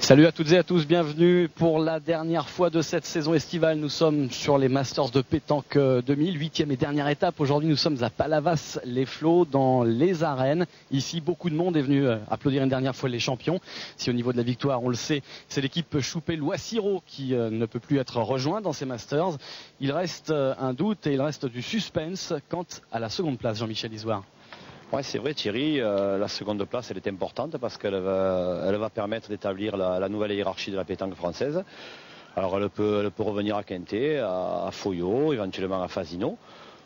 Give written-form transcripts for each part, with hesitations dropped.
Salut à toutes et à tous, bienvenue pour la dernière fois de cette saison estivale. Nous sommes sur les Masters de pétanque 2000, 8e et dernière étape. Aujourd'hui nous sommes à Palavas-les-Flots dans les arènes. Ici beaucoup de monde est venu applaudir une dernière fois les champions. Si au niveau de la victoire on le sait, c'est l'équipe Choupé-Loissiro qui ne peut plus être rejoint dans ces Masters. Il reste un doute et il reste du suspense quant à la seconde place, Jean-Michel Isoire. Oui, c'est vrai Thierry, la seconde place elle est importante parce qu'elle va permettre d'établir la nouvelle hiérarchie de la pétanque française. Alors elle peut revenir à Quintet, à Foyot, éventuellement à Fasino.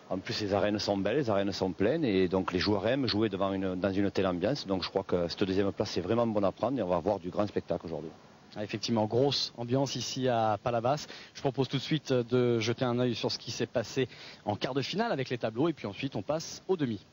En plus les arènes sont belles, les arènes sont pleines et donc les joueurs aiment jouer dans une telle ambiance. Donc je crois que cette deuxième place c'est vraiment bon à prendre et on va avoir du grand spectacle aujourd'hui. Effectivement, grosse ambiance ici à Palavas. Je propose tout de suite de jeter un œil sur ce qui s'est passé en quart de finale avec les tableaux et puis ensuite on passe au demi.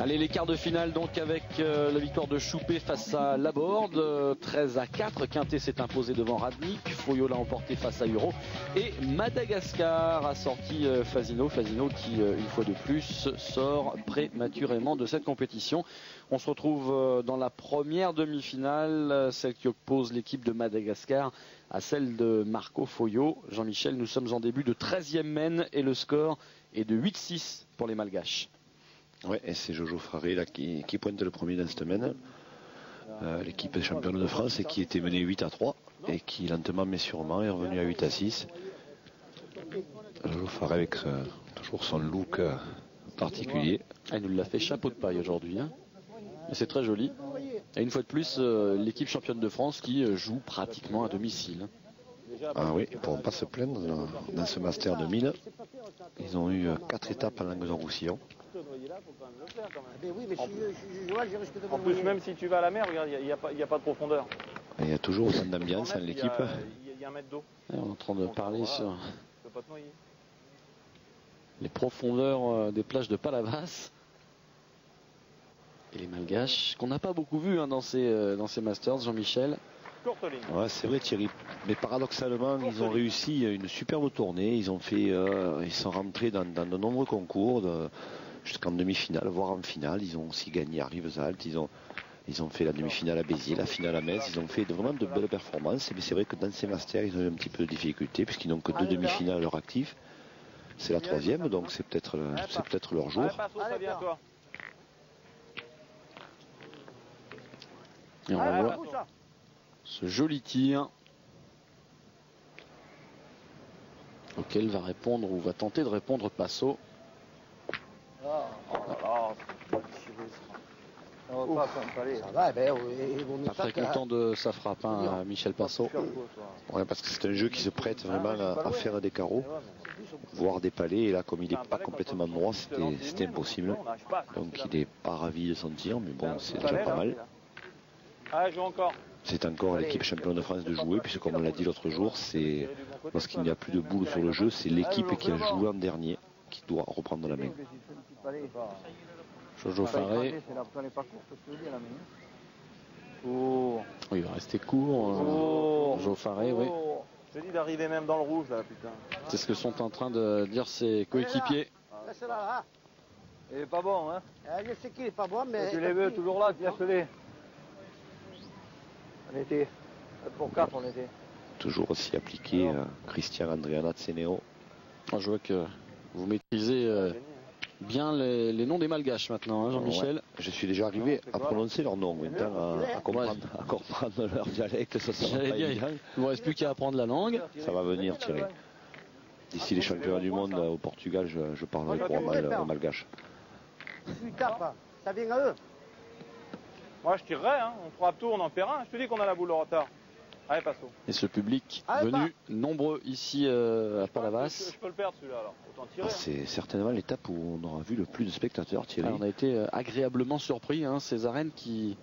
Allez, les quarts de finale donc avec la victoire de Choupé face à Laborde, 13-4. Quintet s'est imposé devant Radnik, Foyot l'a emporté face à Huro et Madagascar a sorti Fasino. Fasino qui une fois de plus sort prématurément de cette compétition. On se retrouve dans la première demi-finale, celle qui oppose l'équipe de Madagascar à celle de Marco Foyot. Jean-Michel, nous sommes en début de 13e mène et le score est de 8-6 pour les Malgaches. Ouais, et c'est Jojo Faré là qui pointe le premier dans cette semaine. L'équipe championne de France et qui était menée 8-3 et qui lentement mais sûrement est revenue à 8-6. Jojo Faré avec toujours son look particulier. Elle nous l'a fait chapeau de paille aujourd'hui. Hein. C'est très joli. Et une fois de plus, l'équipe championne de France qui joue pratiquement à domicile. Ah oui, ils ne pourront pas se plaindre dans ce Master 2000. Ils ont eu 4 étapes en Languedoc-Roussillon. En plus, même si tu vas à la mer, regarde, il n'y a pas de profondeur. Il y a toujours autant d'ambiance dans l'équipe. Il y a un mètre d'eau. On est en train de parler sur les profondeurs des plages de Palavas. Et les Malgaches, qu'on n'a pas beaucoup vu dans ces Masters, Jean-Michel. Ouais, c'est vrai Thierry, mais paradoxalement ils ont réussi une superbe tournée, ils sont rentrés dans de nombreux concours jusqu'en demi-finale, voire en finale. Ils ont aussi gagné à Rivesaltes, ils ont fait la demi-finale à Béziers, la finale à Metz, ils ont fait vraiment de belles performances, mais c'est vrai que dans ces masters ils ont eu un petit peu de difficulté puisqu'ils n'ont que 2 demi-finales à leur actif. C'est la 3e, donc c'est peut-être leur jour. Et on va voir ce joli tir auquel va répondre ou va tenter de répondre Passo. Pas très content de sa frappe, hein, Michel Passo. Ouais, parce que c'est un jeu qui se prête vraiment à faire des carreaux, voire des palets. Et là, comme il n'est pas complètement droit, c'était impossible. Donc il n'est pas ravi de son tir, mais bon, c'est déjà pas mal. C'est encore à l'équipe championne de France de jouer, puisque comme on l'a dit l'autre jour, c'est lorsqu'il n'y a plus de boules sur le jeu, c'est l'équipe qui a joué en dernier qui doit reprendre la main. Jojo Faré. Oh, il va rester court. Jojo Faré, oui. Je dis d'arriver même dans le rouge là, putain. C'est ce que sont en train de dire ses coéquipiers. Il est pas bon, hein. Je sais qu'il est pas bon, mais. Tu les veux toujours là, tiens-les. On était pour 4, on était. Toujours aussi appliqué Christian Andriana Tseneo. Je vois que vous maîtrisez bien les noms des Malgaches maintenant, hein, Jean-Michel. Ouais, je suis déjà arrivé à prononcer leurs noms, maintenant à comprendre leur dialecte, ça sera pas évident. Il ne vous reste plus qu'à apprendre la langue. Ça va venir, Thierry. D'ici les championnats du monde au Portugal, je parlerai couramment malgache. Tu tapes, ça vient à eux. Moi je tirerai, hein. On fera tour, on en paiera. Je te dis qu'on a la boule au retard. Allez, Passo. Et ce public venu nombreux ici à Palavas. Je peux le perdre celui-là alors. Autant tirer. C'est certainement l'étape où on aura vu le plus de spectateurs, Thierry. On a été agréablement surpris, hein, ces arènes qui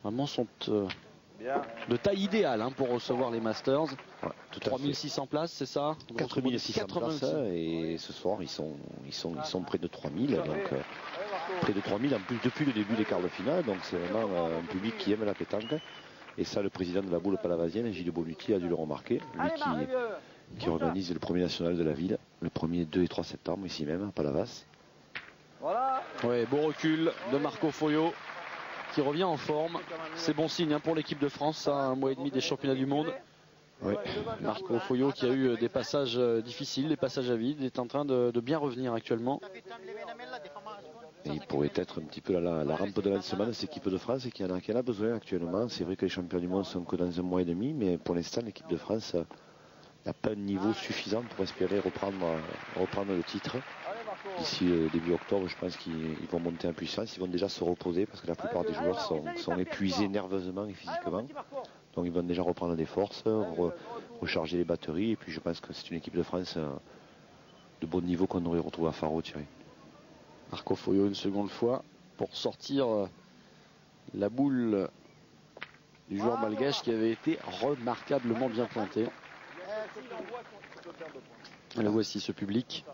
vraiment sont de taille idéale pour recevoir les Masters. Ouais, 3600 places, c'est ça? 4600 places et ce soir ils sont près de 3000. Donc près de 3000 en plus depuis le début des quarts de finale. Donc c'est vraiment un public qui aime la pétanque. Et ça, le président de la boule palavasienne, Gilles Bonucci, a dû le remarquer. Lui qui organise le premier national de la ville, le 1er, 2 et 3 septembre, ici même, à Palavas. Voilà. Ouais, beau recul de Marco Foyot. qui revient en forme. C'est bon signe hein, pour l'équipe de France, à un mois et demi des championnats du monde. Oui. Marco Foyot qui a eu des passages difficiles, des passages à vide, est en train de bien revenir actuellement. Et il pourrait être un petit peu la rampe de lancement de cette équipe de France et qui en a besoin actuellement. C'est vrai que les champions du monde sont que dans un mois et demi, mais pour l'instant l'équipe de France n'a pas un niveau suffisant pour espérer reprendre le titre. D'ici début octobre, je pense qu'ils vont monter en puissance, ils vont déjà se reposer parce que la plupart des joueurs sont épuisés nerveusement et physiquement. Donc ils vont déjà reprendre des forces, recharger les batteries et puis je pense que c'est une équipe de France de bon niveau qu'on aurait retrouvé à Faro, Thierry. Marco Foyot une seconde fois pour sortir la boule du joueur malgache qui avait été remarquablement bien pointé. Et là voici ce public.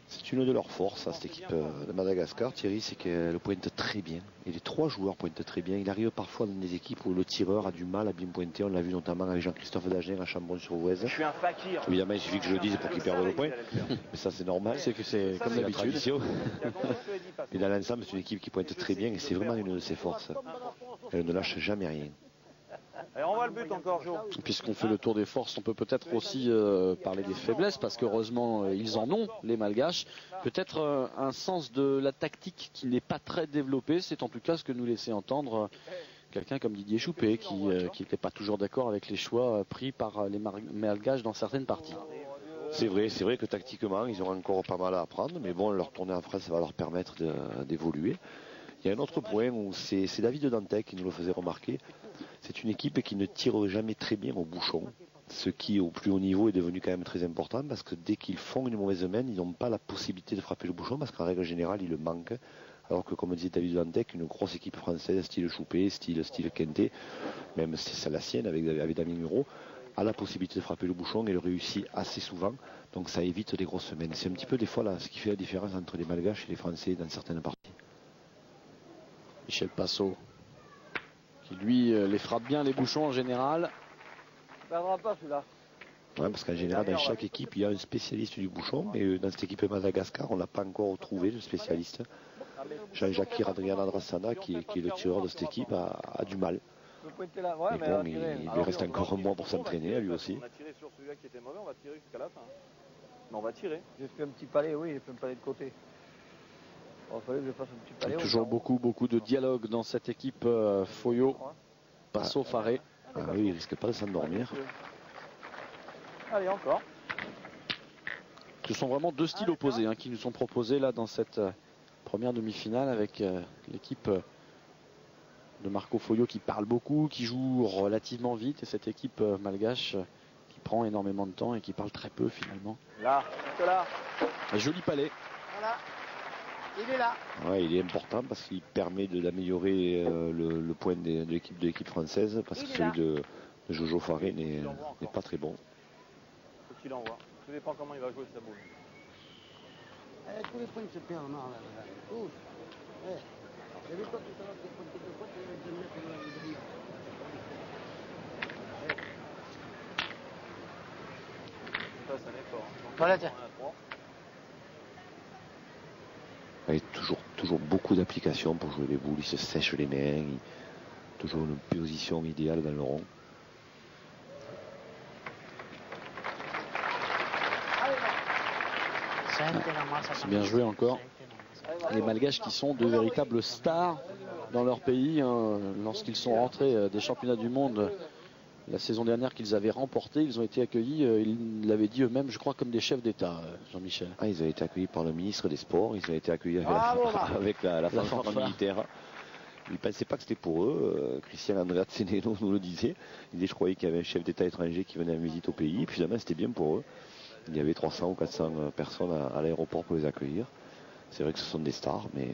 C'est une de leurs forces à cette équipe de Madagascar, Thierry, c'est qu'elle pointe très bien. Et les trois joueurs pointent très bien. Il arrive parfois dans des équipes où le tireur a du mal à bien pointer. On l'a vu notamment avec Jean-Christophe Dagen à Chambon-sur-Voueize. Je suis un fakir. Évidemment, il suffit que je le dise pour qu'il perde le point. Mais ça, c'est normal. C'est comme d'habitude. Et dans l'ensemble, c'est une équipe qui pointe très bien et c'est vraiment une de ses forces. Elle ne lâche jamais rien. Allez, on voit le but encore, Jo. Puisqu'on fait le tour des forces, on peut peut-être aussi parler des faiblesses, parce qu'heureusement, ils en ont, les Malgaches. Peut-être un sens de la tactique qui n'est pas très développé. C'est en tout cas ce que nous laissait entendre quelqu'un comme Didier Choupé, qui n'était pas toujours d'accord avec les choix pris par les Malgaches dans certaines parties. C'est vrai que tactiquement, ils ont encore pas mal à apprendre, mais bon, leur tournée en France, ça va leur permettre d'évoluer. Il y a un autre point où c'est David Dantec qui nous le faisait remarquer. C'est une équipe qui ne tire jamais très bien au bouchon, ce qui au plus haut niveau est devenu quand même très important parce que dès qu'ils font une mauvaise main, ils n'ont pas la possibilité de frapper le bouchon parce qu'en règle générale, il le manque. Alors que comme disait David Dantec, une grosse équipe française, style Choupé, style Kenté, même c'est la sienne avec Damien Muro, a la possibilité de frapper le bouchon et le réussit assez souvent. Donc ça évite des grosses mains. C'est un petit peu des fois là, ce qui fait la différence entre les Malgaches et les Français dans certaines parties. Michel Passot, qui lui les frappe bien les bouchons en général. On perdra pas celui-là. Ouais, parce qu'en général, dans chaque équipe, il y a un spécialiste du bouchon, mais dans cette équipe de Madagascar, on n'a pas encore trouvé de spécialiste. Jean-Jacques Adrian Adrassana, qui est le tireur de cette équipe, a du mal. Ouais, Mais bon, il lui reste encore un mois pour s'entraîner, à lui aussi. On a tiré sur celui-là qui était mauvais, on va tirer jusqu'à la fin. Mais on va tirer. J'ai fait un petit palais, oui, j'ai fait un palais de côté. Il fallait que je fasse un petit palais. Toujours beaucoup de dialogue dans cette équipe Foyot, Passot, Faré. Ah oui, il risque pas de s'endormir. Allez, encore. Ce sont vraiment deux styles opposés qui nous sont proposés là dans cette première demi-finale avec l'équipe de Marco Foyot qui parle beaucoup, qui joue relativement vite et cette équipe malgache qui prend énormément de temps et qui parle très peu finalement. Là, c'est là. Un joli palais. Voilà. Il est là. Ouais, il est important parce qu'il permet d'améliorer le point de l'équipe française parce que celui de Jojo Faré n'est pas très bon. Faut qu'il envoie. Ça dépend comment il va jouer sa boule. Tous les points se perdent, non, là. Tous. J'ai vu toi tout à l'heure, tes points de fois, tu vas te mettre dans le demi. Ça, c'est un effort. Voilà, tiens. Il y a toujours beaucoup d'applications pour jouer les boules. Il se sèche les mains. Toujours une position idéale dans le rond. C'est bien joué encore. Les Malgaches qui sont de véritables stars dans leur pays. Lorsqu'ils sont rentrés des championnats du monde la saison dernière qu'ils avaient remporté, ils ont été accueillis, ils l'avaient dit eux-mêmes, je crois, comme des chefs d'État, Jean-Michel. Ah, ils ont été accueillis par le ministre des Sports, ils ont été accueillis avec la fanfare militaire. Ils ne pensaient pas que c'était pour eux. Christian Andrea Tseneno nous le disait. Il disait, je croyais qu'il y avait un chef d'État étranger qui venait en visite au pays. Et puis finalement, c'était bien pour eux. Il y avait 300 ou 400 personnes à l'aéroport pour les accueillir. C'est vrai que ce sont des stars, mais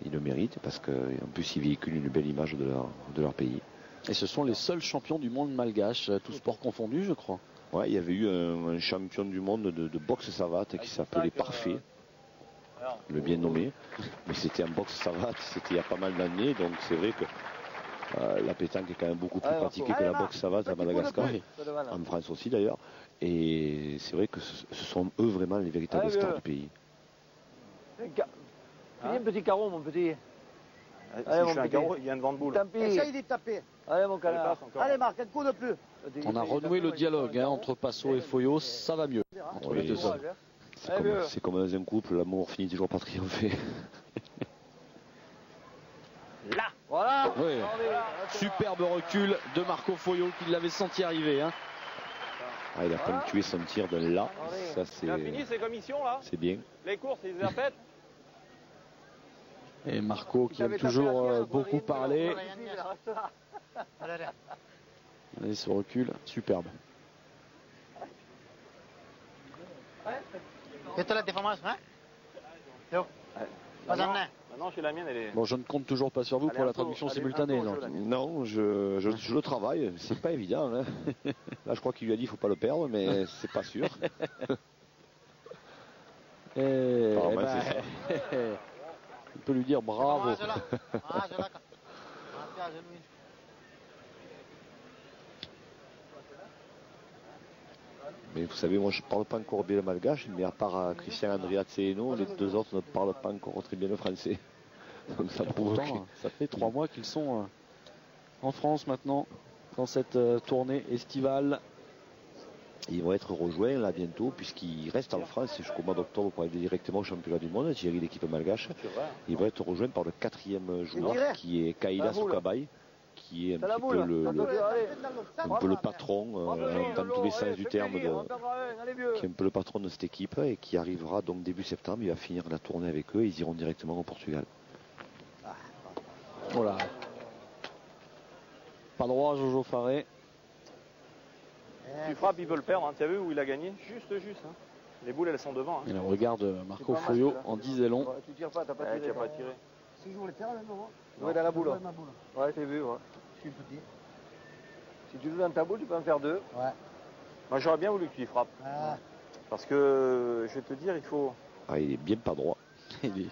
ils le méritent parce qu'en plus, ils véhiculent une belle image de leur pays. Et ce sont les seuls champions du monde malgache, tous sports confondus, je crois. Ouais, il y avait eu un champion du monde de boxe savate qui s'appelait Parfait, le bien nommé. Mais c'était en boxe savate, c'était il y a pas mal d'années, donc c'est vrai que la pétanque est quand même beaucoup plus pratiquée que la boxe savate à Madagascar, en France aussi d'ailleurs. Et c'est vrai que ce sont eux vraiment les véritables stars du pays. Fais un petit carreau, mon petit. Si je fais un carreau, il y a un devant de boule. Tant pis. Essaye d'y taper. Allez, mon Allez, canard. passe encore. Allez, Marc, un coup de plus. On a renoué le dialogue entre Passo et Foyot, ça va mieux entre les deux hommes. C'est comme dans un couple, l'amour finit toujours par triompher. Là. Voilà. Oui. Superbe recul de Marco Foyot qui l'avait senti arriver. Hein. Ah, il a ponctué son tir de là. Ça, Il a fini ses commissions là. c'est bien. Les courses, il les a faites. Et Marco qui aime toujours beaucoup parler. Et ce recul, superbe. Esto la déformation, hein? Yo. Maintenant, chez la mienne, elle est. Bon, je ne compte toujours pas sur vous pour la traduction simultanée. Donc. Non, je le travaille, c'est pas évident. Hein. Là, je crois qu'il lui a dit qu'il ne faut pas le perdre, mais c'est pas sûr. Et, Apparemment, ben, c'est ça. on peut lui dire bravo. Mais vous savez, moi je parle pas encore bien le malgache, mais à part Christian Andriatseno, les deux autres ne parlent pas encore très bien le français. Donc ça prouve Pourtant, ça fait 3 mois qu'ils sont en France maintenant, dans cette tournée estivale. ils vont être rejoints là bientôt, puisqu'ils restent en France jusqu'au mois d'octobre pour aller directement au championnat du monde, Thierry, l'équipe malgache. Ils vont être rejoints par le 4e joueur, qui est Kaila Soukabay, qui est un petit peu le patron dans tous les sens du terme, qui est un peu le patron de cette équipe et qui arrivera donc début septembre. Il va finir la tournée avec eux et ils iront directement au Portugal. Voilà. Pas droit à Jojo Faré. Tu frappes, il peut le perdre. Hein. Tu as vu où il a gagné? Juste. Hein. Les boules, elles sont devant. Hein. Et là, on regarde Marco Foyot en disait long. Tu tires pas, t'as pas Ouais, tiré. tu n'as pas tiré. Si je voulais faire le nom. Jouer dans la boule. Ma boule. Ouais, j'ai vu. Ouais. Je suis petit. Si tu joues dans ta boule, tu peux en faire 2. Ouais. Moi, j'aurais bien voulu que tu y frappes. Ah. Parce que, je vais te dire, il faut. Ah, il est bien pas droit. Il est-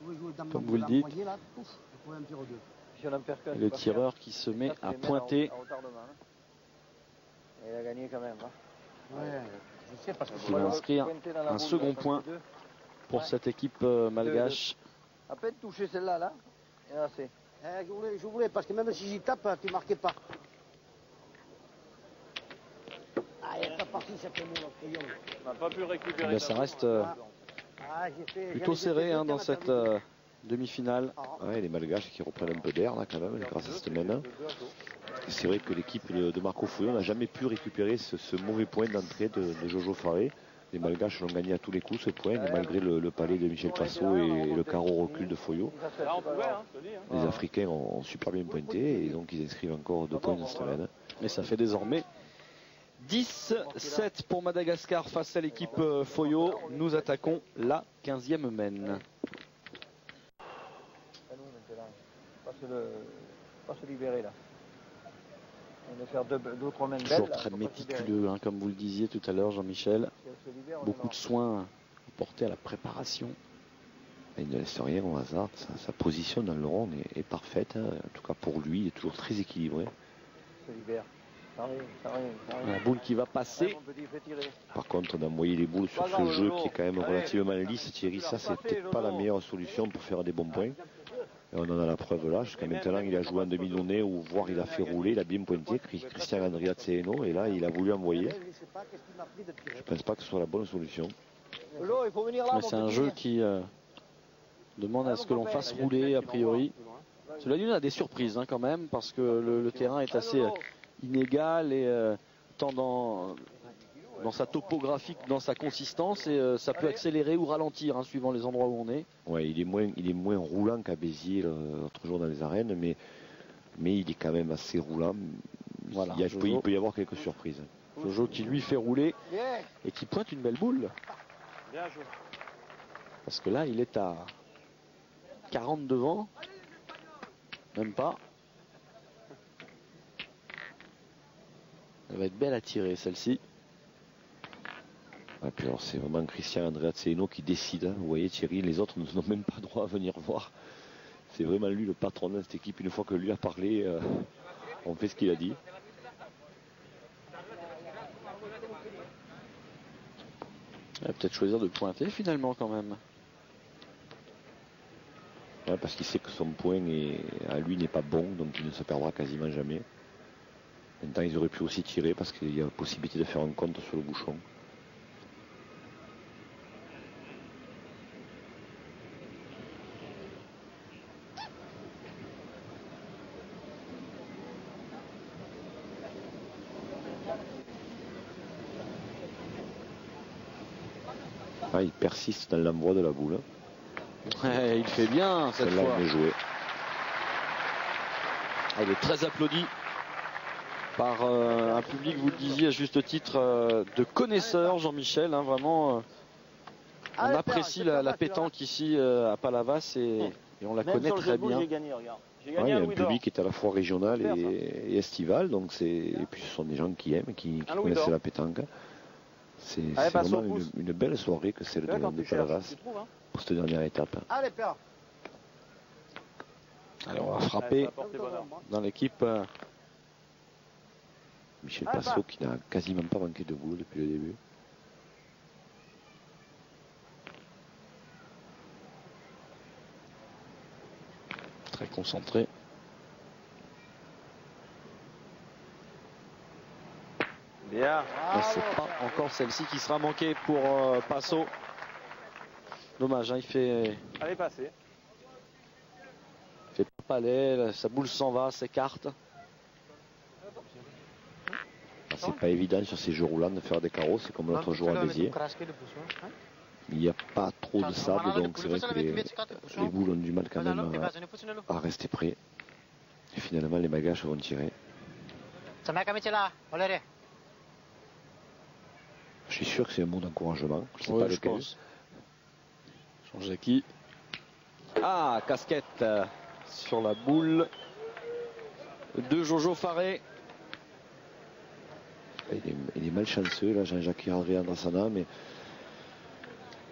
Je voulais jouer dans Comme ma vous le boule, dites. envoyer, là, pouf, je pouvais en tirer 2. Si on en perd qu'un, Et c'est le pas tireur qui se met faire. Ça, à c'est les pointer. mains à retardement, hein. Et il a gagné quand même. Hein. Ouais, je sais parce que Il va inscrire un second point pour cette équipe malgache. À peine touché celle-là, là. Et là, c'est. je voulais, parce que même si j'y tape, tu marquais pas. Ah, il est pas parti, ça fait mon crayon. On n'a pas pu récupérer. Eh bien, ça reste Ah, j'ai fait. plutôt serré hein, dans cette demi-finale. Ouais, les malgaches qui reprennent un peu d'air là quand même grâce à cette main. C'est vrai que l'équipe de Marco Foyot n'a jamais pu récupérer ce mauvais point d'entrée de Jojo Faré. Les malgaches l'ont gagné à tous les coups ce point, mais malgré le palais de Michel Passo et le carreau recul de Foyot, Là, on pouvait, hein, je te dis. Hein. les Africains ont super bien pointé et donc ils inscrivent encore 2 points dans cette semaine. Et ça fait désormais 10-7 pour Madagascar face à l'équipe Foyot. Nous attaquons la 15e mène. À nous maintenant. Pas se libérer là. On va faire deux ou trois mains Toujours belles, très là, faut pas se libérer. méticuleux, hein, comme vous le disiez tout à l'heure, Jean-Michel. Si elle se libère, on est Beaucoup mort. de soins apportés à la préparation. Il ne laisse rien au hasard, sa position dans le rond est parfaite, hein. En tout cas pour lui, il est toujours très équilibré. Se libère. Sans rien. La boule qui va passer. Ouais, mon petit, fais tirer. Par contre, d'envoyer les boules sur ce jeu qui est quand même relativement lisse, Thierry, ça c'est peut-être pas la meilleure solution pour faire des bons points. Et on en a la preuve là, jusqu'à maintenant il a joué en demi-donnée ou voire il a fait rouler, il a bien pointé, Christian Andriatseno, et là il a voulu envoyer. Je ne pense pas que ce soit la bonne solution. Lolo, il faut venir là, Mais mon c'est un petit. jeu qui demande à ce que l'on fasse rouler a priori. Cela dit, on a des surprises hein, quand même, parce que le terrain est assez inégal et tant dans sa topographie que dans sa consistance, et ça peut accélérer ou ralentir hein, suivant les endroits où on est. Ouais, il est moins roulant qu'à Béziers l'autre jour dans les arènes, mais il est quand même assez roulant. Voilà, Il peut y avoir quelques surprises. Jojo qui lui fait rouler Bien. et qui pointe une belle boule. Bien joué. Parce que là, il est à 40 devant. Même pas. Elle va être belle à tirer, celle-ci. Et puis alors c'est vraiment Christian Andriatseno qui décide. Hein. Vous voyez Thierry, les autres n'ont même pas droit à venir voir. C'est vraiment lui le patron de cette équipe. Une fois que lui a parlé, on fait ce qu'il a dit. Elle va peut-être choisir de pointer finalement quand même. Ouais, parce qu'il sait que son point à lui n'est pas bon, donc il ne se perdra quasiment jamais. Maintenant, ils auraient pu aussi tirer parce qu'il y a la possibilité de faire un compte sur le bouchon. Ah, il persiste dans l'envoi de la boule. Ouais, il fait bien cette Celle-là, fois. on est joué. Ah, il est très applaudi par un public, vous le disiez à juste titre, de connaisseurs, Jean-Michel. Hein, vraiment, on apprécie la pétanque ici à Palavas et on la connaît très bien. J'ai gagné, regarde. J'ai Ouais, gagné il y a un un louis d'or. public qui est à la fois régional et estival, donc et puis ce sont des gens qui aiment, qui Un louis connaissent d'or. la pétanque. C'est Allez, passe vraiment au pouce. une belle soirée que celle Tu vois, quand de tu cherches, Palavas tu trouves, hein. pour cette dernière étape. Allez, père. Alors on va Ouais, frapper ça va porter bonheur. dans l'équipe. Michel Allez, Passot qui n'a quasiment pas manqué de boule depuis le début. Très concentré. Bien. Et c'est pas encore celle-ci qui sera manquée pour Passot. Dommage, hein, il fait Allez, passez. pas palais, sa boule s'en va, s'écarte. Ah, c'est pas évident sur ces jeux roulants de faire des carreaux, c'est comme l'autre jour à Béziers. Il n'y a pas trop de sable, donc c'est vrai que les boules ont du mal quand même à rester près. Et finalement, les bagages vont tirer. Je suis sûr que c'est un mot d'encouragement. Je sais Ouais, pas je lequel. pense. Jean-Jacques. Ah, casquette sur la boule de Jojo Faré. Il est malchanceux, là, Jean-Jacques Adrien Andrassana, mais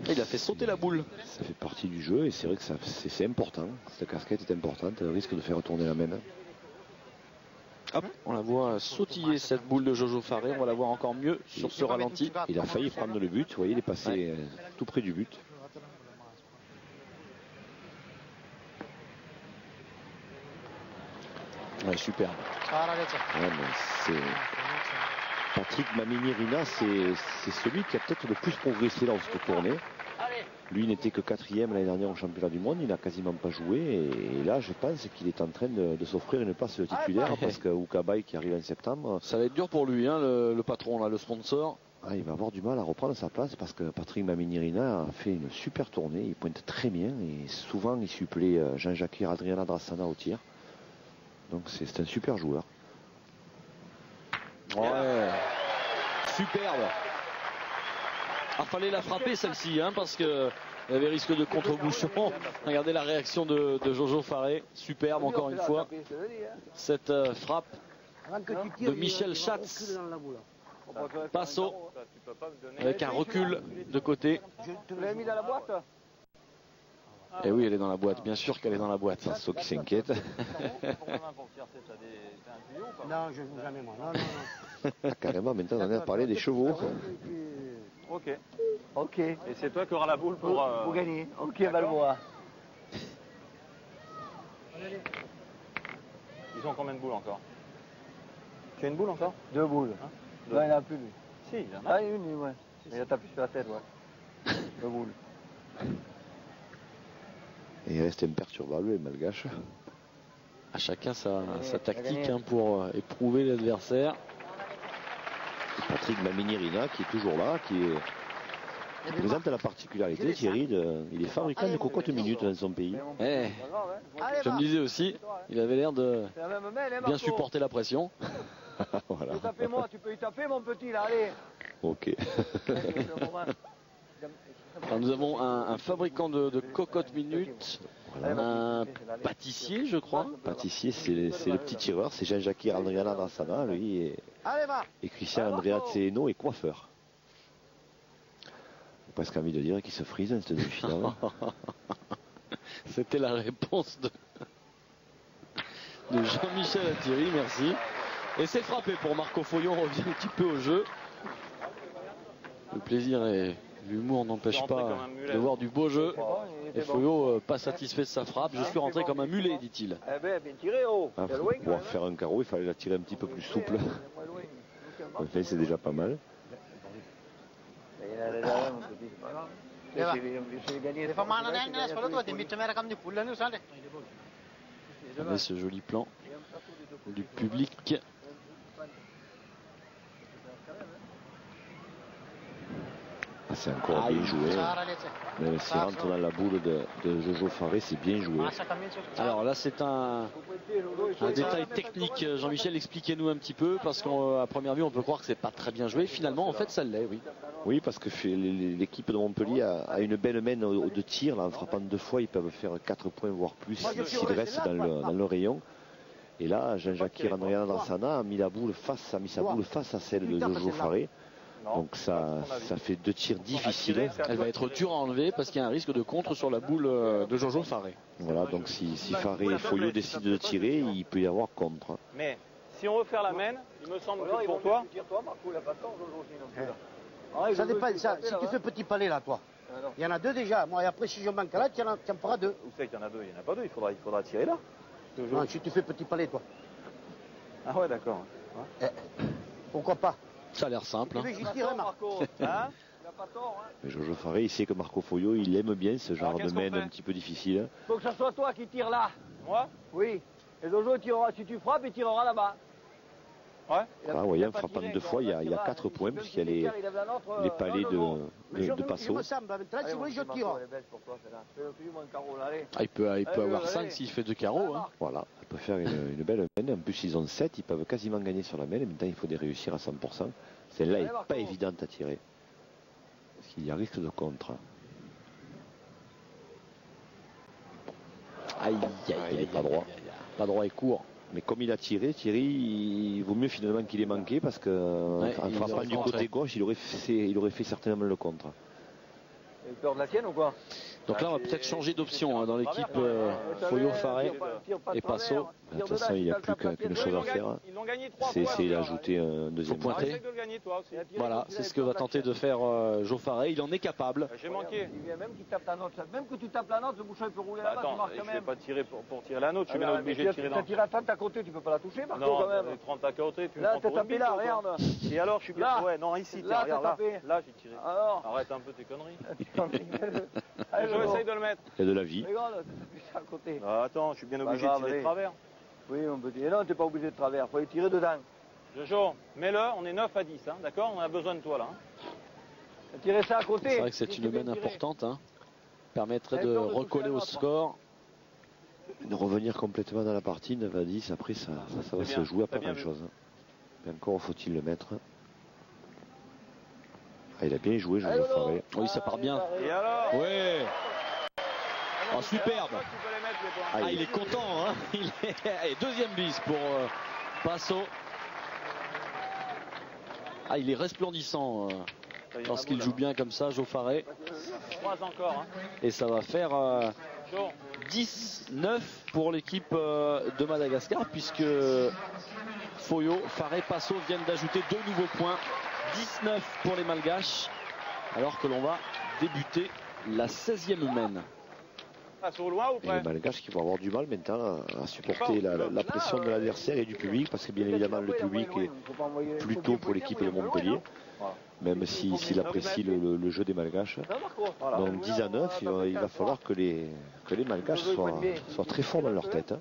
Il a fait sauter la boule. ça fait partie du jeu et c'est vrai que c'est important. Cette casquette est importante, elle risque de faire retourner la main. Hop, on la voit sautiller cette boule de Jojo Faré. On va la voir encore mieux sur ce ralenti. Il a failli prendre le but, vous voyez, il est passé tout près du but. Ouais, super. Ouais, mais Patrick Mamini-Rina, c'est celui qui a peut-être le plus progressé dans cette tournée. Lui n'était que 4e l'année dernière au championnat du monde, il n'a quasiment pas joué et là je pense qu'il est en train de s'offrir une place de titulaire parce que Oukabaï qui arrive en septembre, Ça va être dur pour lui, hein, le patron, là, le sponsor. il va avoir du mal à reprendre sa place parce que Patrick Mamini-Rina a fait une super tournée, il pointe très bien et souvent il supplée Jean-Jacques Adriana Drassana au tir. Donc c'est un super joueur. Ouais. Superbe. Ah, fallait la frapper celle-ci, hein, parce que il y avait risque de contre-bouchon. Regardez la réaction de Jojo Faré. Superbe encore une fois. Cette frappe de Michel Schatz. Passot avec un recul de côté. Tu l'as mis dans la boîte? Et oui, elle est dans la boîte. Bien sûr qu'elle est dans la boîte. Passot qui s'inquiète. Non, je ne joue jamais moi. Non, non, non. Carrément, maintenant on a parlé des chevaux. Ok. Ok. Et c'est toi qui auras la boule pour. Pour gagner. Ok, Balboa. Ils ont combien de boules encore? Tu as une boule encore? 2 boules. Hein? Non, il n'y en a plus, lui. Si, il en a. Ah, une, ouais. Mais il a tapé sur la tête, ouais. 2 boules. Et il reste imperturbable, les Malgaches. À chacun sa tactique, hein, pour éprouver l'adversaire. Patrick Mamini-Rina qui est toujours là, qui présente la particularité, Thierry, il est fabricant de cocottes minutes dans son pays. Eh, je me disais aussi, il avait l'air de C'est la même main, hein, bien supporter la pression. Voilà. Tapez-moi, tu peux y taper, mon petit, là, allez. Ok. Alors, nous avons un fabricant de cocottes minutes, un pâtissier, je crois. Pâtissier, c'est le petit tireur, c'est Jean-Jacques Andriana Drassana, lui, Allez, va. et Christian Andrea Tseno est coiffeur. J'ai presque envie de dire qu'il se frise dans cette demi-finale. C'était la réponse de Jean-Michel à Thierry, merci. Et c'est frappé pour Marco Foillon, on revient un petit peu au jeu. Le plaisir et l'humour n'empêchent pas de voir du beau jeu. Et Foyot, pas satisfait de sa frappe. Je suis rentré comme un mulet, dit-il. Eh ben, bien tiré, oh. Ah, pour pouvoir faire un carreau, il fallait la tirer un petit peu plus souple. Enfin, c'est déjà pas mal. Avec ce joli plan du public. C'est encore bien joué. Même s'il rentre dans la boule de Jojo Faré, c'est bien joué. Alors là, c'est un détail technique. Jean-Michel, expliquez-nous un petit peu, parce qu'à première vue, on peut croire que c'est pas très bien joué. Finalement, en fait, ça l'est, oui. Oui, parce que l'équipe de Montpellier a une belle main de tir. Là, en frappant 2 fois, ils peuvent faire 4 points, voire plus, s'ils restent dans le rayon. Et là, Jean-Jacques Andréana Drassana a mis sa boule face à celle de Jojo Faré. Donc ça fait 2 tirs difficiles. Elle va être dure à enlever parce qu'il y a un risque de contre sur la boule de Jojo Faré. Voilà, donc si Faré et Foyot décident de tirer, il peut y avoir contre. Mais si on veut faire la main, il me semble que pour toi. Ça dépend, si tu fais petit palais là, toi. Il y en a 2 déjà. Moi, et après, si je manque là, tu en feras 2. Où c'est qu'il y en a 2? Il n'y en a pas 2, il faudra tirer là. Non, si tu fais petit palais, toi. Ah ouais, d'accord. Pourquoi pas? Ça a l'air simple. Tu veux, j'y tire, Marco. Hein? Mais Jojo Faré, il sait que Marco Foyot, il aime bien ce genre de main un petit peu difficile. Faut que ce soit toi qui tire là. Moi? Oui. Et Jojo tirera, si tu frappes, il tirera là-bas. Ouais. Voilà, vous voyez, en frappant 2 fois, il y a 4 points, puisqu'il y a les palais de Passo. Je me semble, maintenant, si vous voulez, je tire. Il peut avoir 5 s'il fait 2 carreaux. Hein. Voilà, il peut faire une belle main. En plus, ils ont 7, ils peuvent quasiment gagner sur la main. Et maintenant, il faut les réussir à 100%. Celle-là n'est pas évidente à tirer. Parce qu'il y a risque de contre. Aïe, Il n'est pas droit. Pas droit et court. Mais comme il a tiré, Thierry, il vaut mieux finalement qu'il ait manqué parce qu'en frappant du côté gauche, il aurait fait certainement le contre. Tu as peur de la tienne ou quoi? Donc là, on va peut-être changer d'option dans l'équipe Foyot, Faré et Passo. De toute façon, il n'y a plus qu'une chose à faire. C'est essayer d'ajouter un deuxième pointé. Voilà, c'est ce que va tenter de faire Jo Faré. Il en est capable. J'ai manqué. Il vient même qu'il tape la note. Même que tu tapes la note, le bouchon il peut rouler là-bas, tu marques quand je même. vais pas tirer pour tirer la note, je suis bien obligé de tirer dans. Tu tires à 30 à côté, tu peux pas la toucher, Marco, non, quand même. 30 à côté, tu me là, prends t'as pour une tapé bite, là, quoi. regarde. Et alors, je suis bien. Là. Ouais, non, ici, Là, regarde, t'as tapé. là, j'ai tiré. Alors. Arrête un peu tes conneries. Allez, Je essaye de le mettre. Il y a de la vie. Regarde, t'as tapé ça à côté. Ah, attends, je suis bien obligé de tirer de travers. Oui, on peut dire. Non, t'es pas obligé de travers, faut les tirer dedans. Jojo, mets-le, on est 9 à 10, hein, d'accord? On a besoin de toi là. Tirer ça à côté. C'est vrai que c'est une main importante. Hein. Permettrait de recoller au score. De revenir complètement dans la partie, 9 à 10, après ça va se jouer à pas grand chose. Mais encore faut-il le mettre. Ah, il a bien joué, Jojo Faré. Oui, ça part bien. Et alors? Ouais. Oh, superbe. Ah, il est content. Hein. Allez, deuxième bis pour Passo. Ah, il est resplendissant lorsqu'il joue bien comme ça, Jo Faré. 3 encore. Hein. Et ça va faire 10-9 pour l'équipe de Madagascar, puisque Foyot, Faré, Passo viennent d'ajouter 2 nouveaux points. 19 pour les Malgaches, alors que l'on va débuter la 16e main. Passo loin ou Et près? les Malgaches qui vont avoir du mal maintenant à supporter la pression de l'adversaire et du public, parce que bien évidemment le public est plutôt pour l'équipe de Montpellier, même s'il apprécie le jeu des Malgaches. Donc 10 à 9, il va falloir que les Malgaches soient très forts dans leur tête.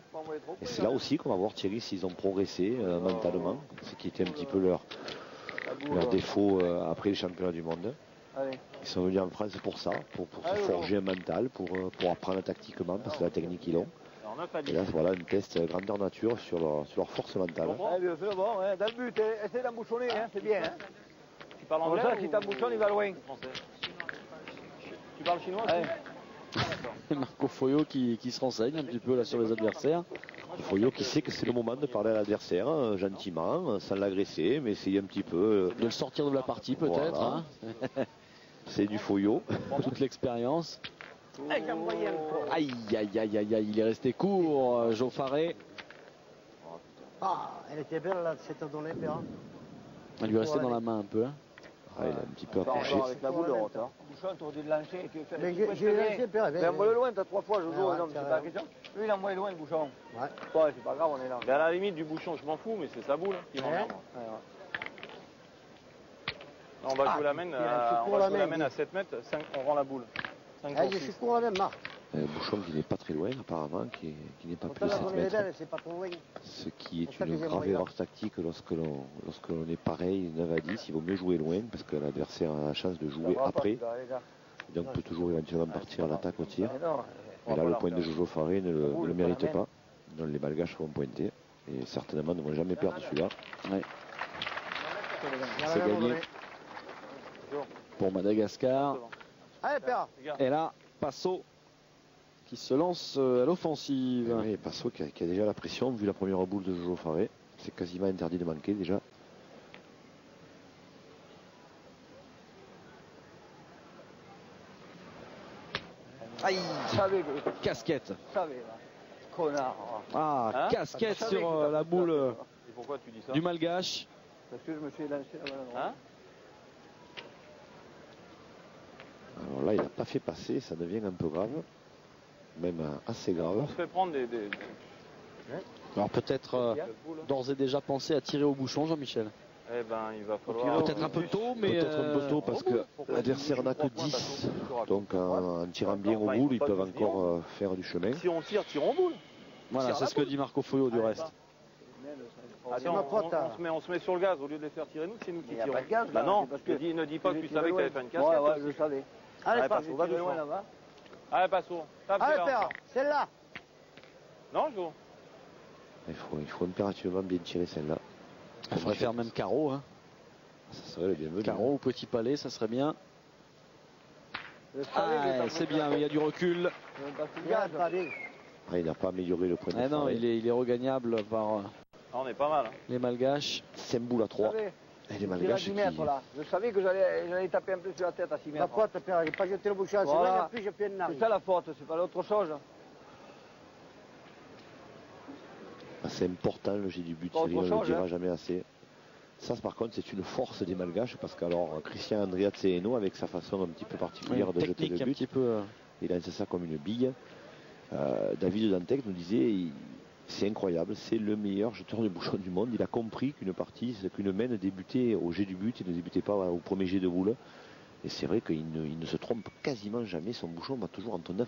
Et c'est là aussi qu'on va voir Thierry s'ils ont progressé mentalement, ce qui était un petit peu leur défaut après les championnats du monde. Ils sont venus en France pour ça, pour se forger un mental, pour apprendre tactiquement, parce que la technique ils l'ont. Et là voilà un test grandeur nature sur leur force mentale. C'est bon, hein, dans le but, essaie d'embouchonner, hein, c'est bien. Hein. Tu parles anglais? Ça, si t'embouchonnes, il va loin. Tu parles chinois aussi? Marco Foyot qui se renseigne un petit peu là sur les adversaires. Foyot qui sait que c'est le moment de parler à l'adversaire gentiment, sans l'agresser, mais essayer un petit peu de le sortir de la partie peut-être. Voilà. Hein. C'est du Foyot. Toute l'expérience. Aïe, aïe, aïe, aïe, aïe, il est resté court, Jo Faré. Ah, elle était belle là, cette donnée, Perrin. Elle lui restait dans la main un peu. Hein. Ah, il a un petit peu Attends, approché. avec la boule de retard. Bouchon, t'aurais dû le lancer. Mais j'ai lancé, Père. Mais envoie-le loin, t'as 3 fois, Jojo. Ouais, Non, mais c'est c'est pas la vrai. question. Lui, il envoie loin le bouchon. Ouais. Ouais, c'est pas grave, on est là. Mais à la limite du bouchon, je m'en fous, mais c'est sa boule qui m'emmerde. Ouais, ouais. On va jouer la main, il a un on va secours jouer la la main, main à 7 mètres, 5, on rend la boule. 5 Ah, pour je 6. suis court à même, Marc. Un bouchon qui n'est pas très loin apparemment, qui n'est pas plus Pourtant, de la 7 journée est mètres. belle, c'est pas trop loin. Ce qui pour est ça que une j'aime grave regarder. erreur tactique lorsque l'on est pareil, 9 à 10. Il vaut mieux jouer loin parce que l'adversaire a la chance de jouer après. Et donc peut toujours éventuellement partir à l'attaque au tir. Mais là, le point de Jojo Faré ne le mérite pas. Donc les Malgaches vont pointer et certainement ne vont jamais perdre celui-là. Ouais. C'est gagné. Pour Madagascar. Allez, Père. Et là, Passo qui se lance à l'offensive. Oui, Passo qui a déjà la pression vu la première boule de Jojo Faré. C'est quasiment interdit de manquer déjà. Aïe, Savez, casquette. savez, là. Connard. Ah, Hein casquette Je savais sur que t'as la fait boule ça. Et pourquoi tu dis ça du Malgache. Parce que je me suis lancé la balle à droite. Hein Alors là, il n'a pas fait passer, ça devient un peu grave. Même assez grave. On se fait prendre des Alors peut-être boules. d'ores et déjà penser à tirer au bouchon, Jean-Michel. Eh ben, il va falloir... Peut-être un peu tôt, mais Peut-être un peu tôt parce que l'adversaire n'a que 10. Donc en tirant bien au boule, ils peuvent encore faire du chemin. Si on tire, tirons boule. voilà, c'est ce que dit Marco Foyo du reste. Attends, ma pote, hein. on se met sur le gaz au lieu de les faire tirer nous, c'est nous qui Il n'y a tirons. pas de gaz, Bah là, non, c'est parce que ne dis pas que tu savais que tu avais fait une Ouais, casquette. ouais, je savais. Allez, Allez, Père. passe, on va Tu es loin doucement. là-bas. Allez, passe au. Tape, Allez, c'est Père. là. Celle-là. Non, Jo. Il faut impérativement bien tirer celle-là. Il faudrait faire même carreau. Hein. Ça serait le bienvenu. Carreau ou petit palais, ça serait bien. Je savais que Ah, t'as c'est fait bien, ça. mais il y a du recul. Je n'ai pas fait Regarde, gaffe. pas bien. Ah, il n'a pas amélioré le point de Ah non, Faré. il est regagnable par Ah, on est pas mal. Hein. les Malgaches. 5 boules à Je 3. savais. Et les Tire à Malgaches 10 qui... mètres là. Je savais que j'allais taper un peu sur la tête à 6 Ma mètres. pote, Père, j'ai pas jeté le bouchon. C'est Voilà. vrai, en plus, j'ai fait une C'est narine. ça la faute, c'est pas l'autre chose. Ah, c'est important le jet du but, Pas Thierry, on autre ne le chose, dira hein. jamais assez. Ça, par contre, c'est une force des Malgaches parce qu'alors, Christian Andrea Tseeno, avec sa façon un petit peu particulière de jeter Technique le un but, petit peu. il lance ça comme une bille. David Dantec nous disait, c'est incroyable, c'est le meilleur jeteur de bouchon du monde. Il a compris qu'une partie, qu'une main débutait au jet du but, il ne débutait pas au premier jet de boule. Et c'est vrai qu'il ne se trompe quasiment jamais. Son bouchon va toujours entre 9,50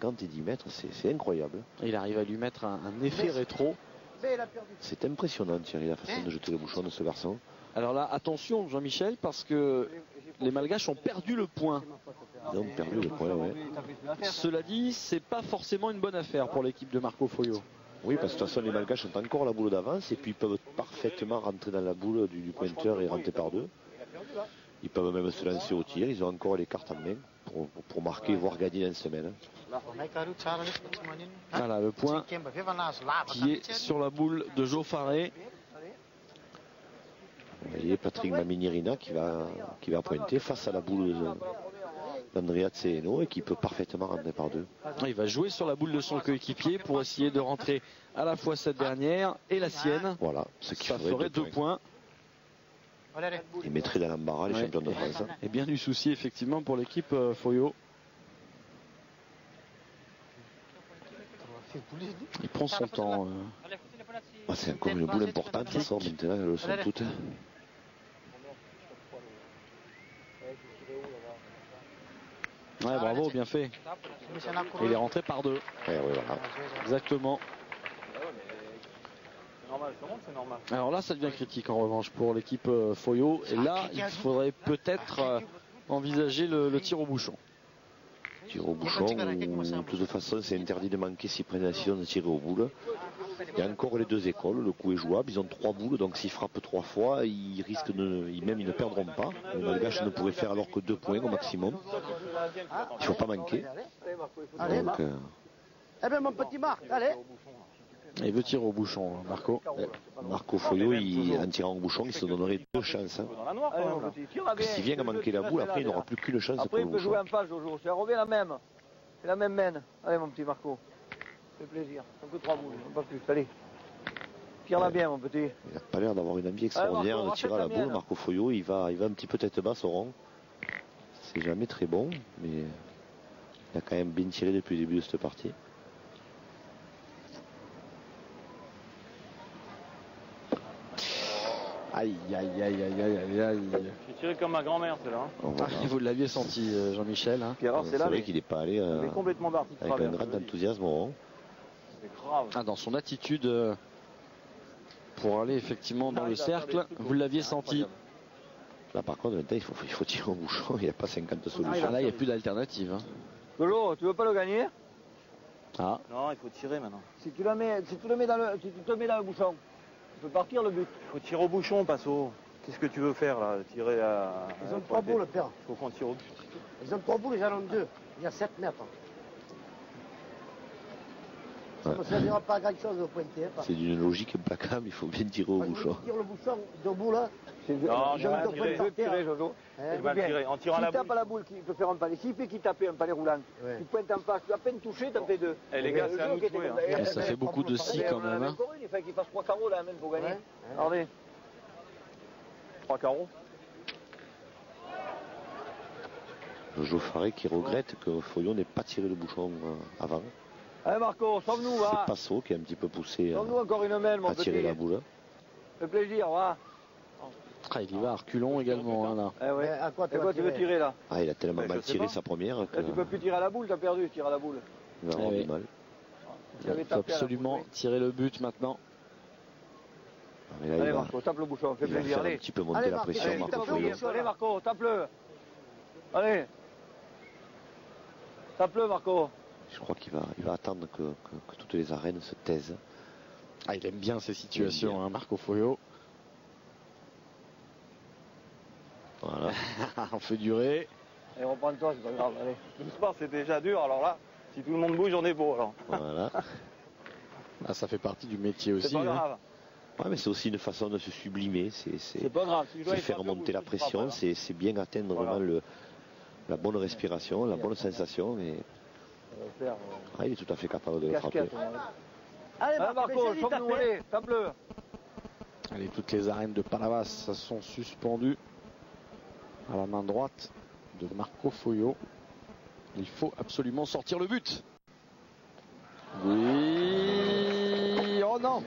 m et 10 mètres. C'est incroyable. Il arrive à lui mettre un effet rétro. Mais il a perdu. C'est impressionnant, Thierry, la façon de jeter le bouchon de ce garçon. Alors là, attention Jean-Michel, parce que les Malgaches ont perdu le point. Ils ont perdu le point, ouais. Cela dit, c'est pas forcément une bonne affaire pour l'équipe de Marco Foyo. Oui, parce que de toute façon, les Malgaches ont encore la boule d'avance et puis ils peuvent parfaitement rentrer dans la boule du pointeur et rentrer par deux. Ils peuvent même se lancer au tir. Ils ont encore les cartes en main pour marquer, voire gagner dans une semaine. Voilà le point qui est sur la boule de Joe Faré. Vous voyez Patrick Maminirina qui va pointer face à la boule d'Andrea Tseeno et qui peut parfaitement rentrer par deux. Il va jouer sur la boule de son coéquipier pour essayer de rentrer à la fois cette dernière et la sienne. Voilà, ce qui Ça ferait 2 points. Il mettrait dans l'embarras les Ouais. champions de France. Et bien du souci effectivement pour l'équipe Foyo. Il prend son temps. Ah, c'est encore une boule importante qui sort maintenant, elles le sont toutes. Ouais, bravo, bien fait. Et il est rentré par deux. Ouais, voilà. Exactement. C'est normal, tout le monde, c'est normal. Alors là, ça devient critique en revanche pour l'équipe Foyo. Et là, il faudrait peut-être envisager le tir au bouchon. Tir au bouchon, ou de toute façon c'est interdit de manquer s'ils prennent la décision de tirer aux boules. Il y a encore les deux écoles, le coup est jouable, ils ont 3 boules, donc s'ils frappent 3 fois, ils risquent ils ne perdront pas. Les Malgaches ne pourraient faire alors que 2 points au maximum. Il ne faut pas manquer. Allez, Donc, eh bien, mon petit Marc, allez. Il veut tirer au bouchon, Marco. Marco Foyo, en tirant au bouchon, il se donnerait 2 chances. Dans la noire, quand même, là. Parce que s'il vient à manquer la boule, après il n'aura plus qu'une chance pour Après, le il peut jouer bouchon. en face, Jojo. Ça revient la même. C'est la même main. Allez, mon petit Marco. Ça fait plaisir. Donc 3 boules, pas plus. Allez. Tire-la bien, mon petit. Il n'a pas l'air d'avoir une envie extraordinaire Marco, de tirer à la rachète la boule. mienne. Marco Foyot, il va un petit peu tête basse au rond. C'est jamais très bon, mais il a quand même bien tiré depuis le début de cette partie. Aïe, aïe, aïe, aïe, aïe, aïe, aïe. J'ai tiré comme ma grand-mère, celle-là. Hein. Voilà. Vous l'aviez senti, Jean-Michel. Hein. Puis alors, C'est c'est là, vrai mais qu'il n'est pas allé elle est complètement partie de avec un travers. grand je te le dis. enthousiasme au rond. C'est grave. Ah, dans son attitude pour aller effectivement dans le cercle, vous l'aviez senti. Là, par contre, maintenant, il faut tirer au bouchon. Il n'y a pas 50 solutions. Ah, là, il n'y a plus d'alternative. Hein. Lolo, tu veux pas le gagner? Ah, Non, il faut tirer maintenant. Si tu le mets dans le bouchon, tu peux partir le but. Il faut tirer au bouchon, Passo. Qu'est-ce que tu veux faire là? Tirer à. Ils ont 3 boules, père. Il faut qu'on tire au but. Ils ont 3 boules, ils en ont 2. Il y a 7 mètres. Ça ne servira pas à grand chose au pointé. Hein, C'est d'une logique implacable. Il faut bien tirer au bouchon. Tire le bouchon debout là. Non, Ils j'ai ont mal 2 tiré. points par terre. Tirer, Jojo. J'ai mal tiré. En tirant S'il la tape boule. à la boule, il peut faire un palais. S'il fait qu'il tape un palais roulant, Ouais. tu pointes en face, tu as à peine touché, t'en fais 2. Eh, les gars, c'est à nous de jouer. Hein. et ça fait beaucoup de si quand même. Hein. Il faut qu'il fasse 3 carreaux là, même pour gagner. Ouais. Regardez. 3 carreaux. Jojo Faré qui regrette que Foyot n'ait pas tiré le bouchon avant. Allez Marco, sauve-nous, C'est va. Passo qui a un petit peu poussé Sauve-nous encore une main, mon à petit. tirer la boule. Fais plaisir, va. Ah, il y va à reculons également. Hein, là. Eh ouais. Mais à quoi Et quoi, tu veux tirer là? Ah, il a tellement Ben, mal je sais tiré pas. sa première que Là, tu peux plus tirer à la boule, t'as perdu, tire à la boule. il va avoir Eh du oui. mal. Tu avais Il faut tapé à la boule, absolument oui. tirer le but maintenant. Ah, mais là, Allez il va, Marco, tape le bouchon, fais il va plaisir, faire un allez. petit peu monter Allez, la Marco, pression, allez, Marco tape le Foyot. bouchon. Allez Marco, tape-le. Allez. Tape-le Marco. Je crois qu'il va attendre que toutes les arènes se taisent. Ah, il aime bien ces situations, bien. hein, Marco Foyot. Voilà. On fait durer. Allez, reprends-toi, c'est pas grave, allez. Doucement, c'est déjà dur. Alors là, si tout le monde bouge, on est beau. Alors. Voilà. Ah, ça fait partie du métier C'est aussi. pas Hein. grave. Ouais, mais c'est aussi une façon de se sublimer. C'est pas grave. Tu dois C'est être faire un peu monter la bouge, tu pression. frappes, hein. C'est bien atteindre Voilà. vraiment la bonne respiration, la bonne sensation. Et On va faire ah, il est tout à fait capable de le frapper. casquette. Allez, Allez Marco, essayez de sauve-nous, taper. allez, tape-le. Allez, toutes les arènes de Palavas sont suspendues à la main droite de Marco Foyot. Il faut absolument sortir le but. Oui. Oh non.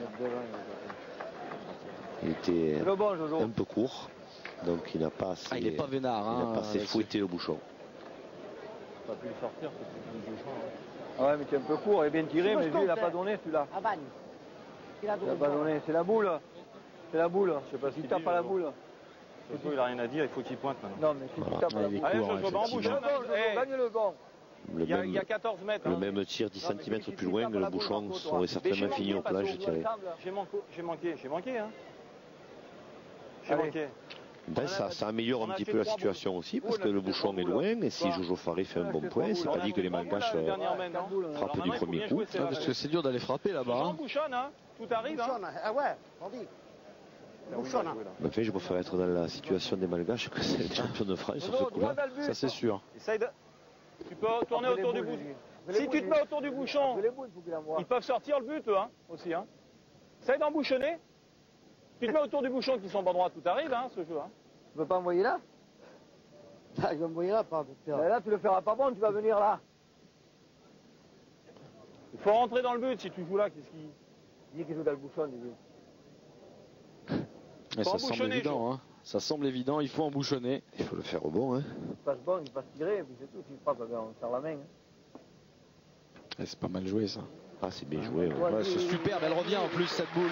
Il était C'est le bon Jojo. un peu court, donc il n'a pas assez, Ah, il n'est pas vénard. il n'a Hein, pas assez là-dessus. fouetté le bouchon. T'as pu le sortir, c'est plus bouchon. Ah ouais, mais tu es un peu court, il est bien tiré, mais lui, il n'a pas donné celui-là. À Bagne. Il a Il n'a pas donné, c'est la boule. C'est la boule. Je sais pas ce Il qu'il tape dit, à la Jojo. boule. Surtout, il a rien à dire, il faut qu'il pointe maintenant. Non, mais si tu Voilà. tapes à la Ah, il est boule. Allez, court, Jojo, ben, en bouche. effectivement. Bon, Jojo, gagne le bon. Le Il y a même, 14 mètres. le hein. même tir 10 Non, mais cm si plus tu loin, tapes à le la boule, bouchon Marco, toi. aurait Mais j'ai certainement fini au manqué, plat, parce je que dirais. J'ai manqué, hein. J'ai Allez. manqué. Ben, ça améliore On un a petit fait peu la 3 situation aussi, parce Oh, que on a le fait bouchon 3 est boules. loin, et si Quoi Jojo Faré fait un On a bon fait point, 3 c'est boules. pas dit que les Malgaches la dernière main, non frappent Alors du maintenant, il faut premier bien coup. jouer ses Ah, parce que affaires. c'est dur d'aller frapper là-bas. Jojo, Hein. bouchonne, hein. Tout arrive, hein. Bouchonne, ah ouais, on dit. Ah oui, Bouchonne. il va jouer, là. Mais enfin, je préfère être dans la situation des Malgaches que celle des champions de France sur ce Jojo, coup-là. droit dans le but. Ça, c'est sûr. Essaye de. Tu peux tourner Après les autour du boules, bouchon. j'ai dit. Si tu te mets autour du bouchon, Les boules, faut qu'il envoie. ils peuvent sortir le but, eux, hein, aussi. Hein. Essaye d'embouchonner. Tu te mets autour du bouchon qui sont pas droits, tout arrive, hein, ce jeu. Hein. Tu peux pas envoyer là? Ah, je me voyais là, pas. Mais là, tu le feras pas bon, tu vas venir là. Il faut rentrer dans le but si tu joues là. Qu'est-ce qui. Dis qu'il joue dans le bouchon, dis-lui. Mais Faut ça semble embouchonner, évident. Hein. Ça semble évident. Il faut embouchonner. Il faut le faire au bon. Hein. Il passe bon, il passe tiré, et puis c'est tout. S'il frappe, ben, on serre la main. Hein. Et c'est pas mal joué ça. Ah, c'est bien joué. ouais. Ouais, c'est superbe. Elle revient en plus cette boule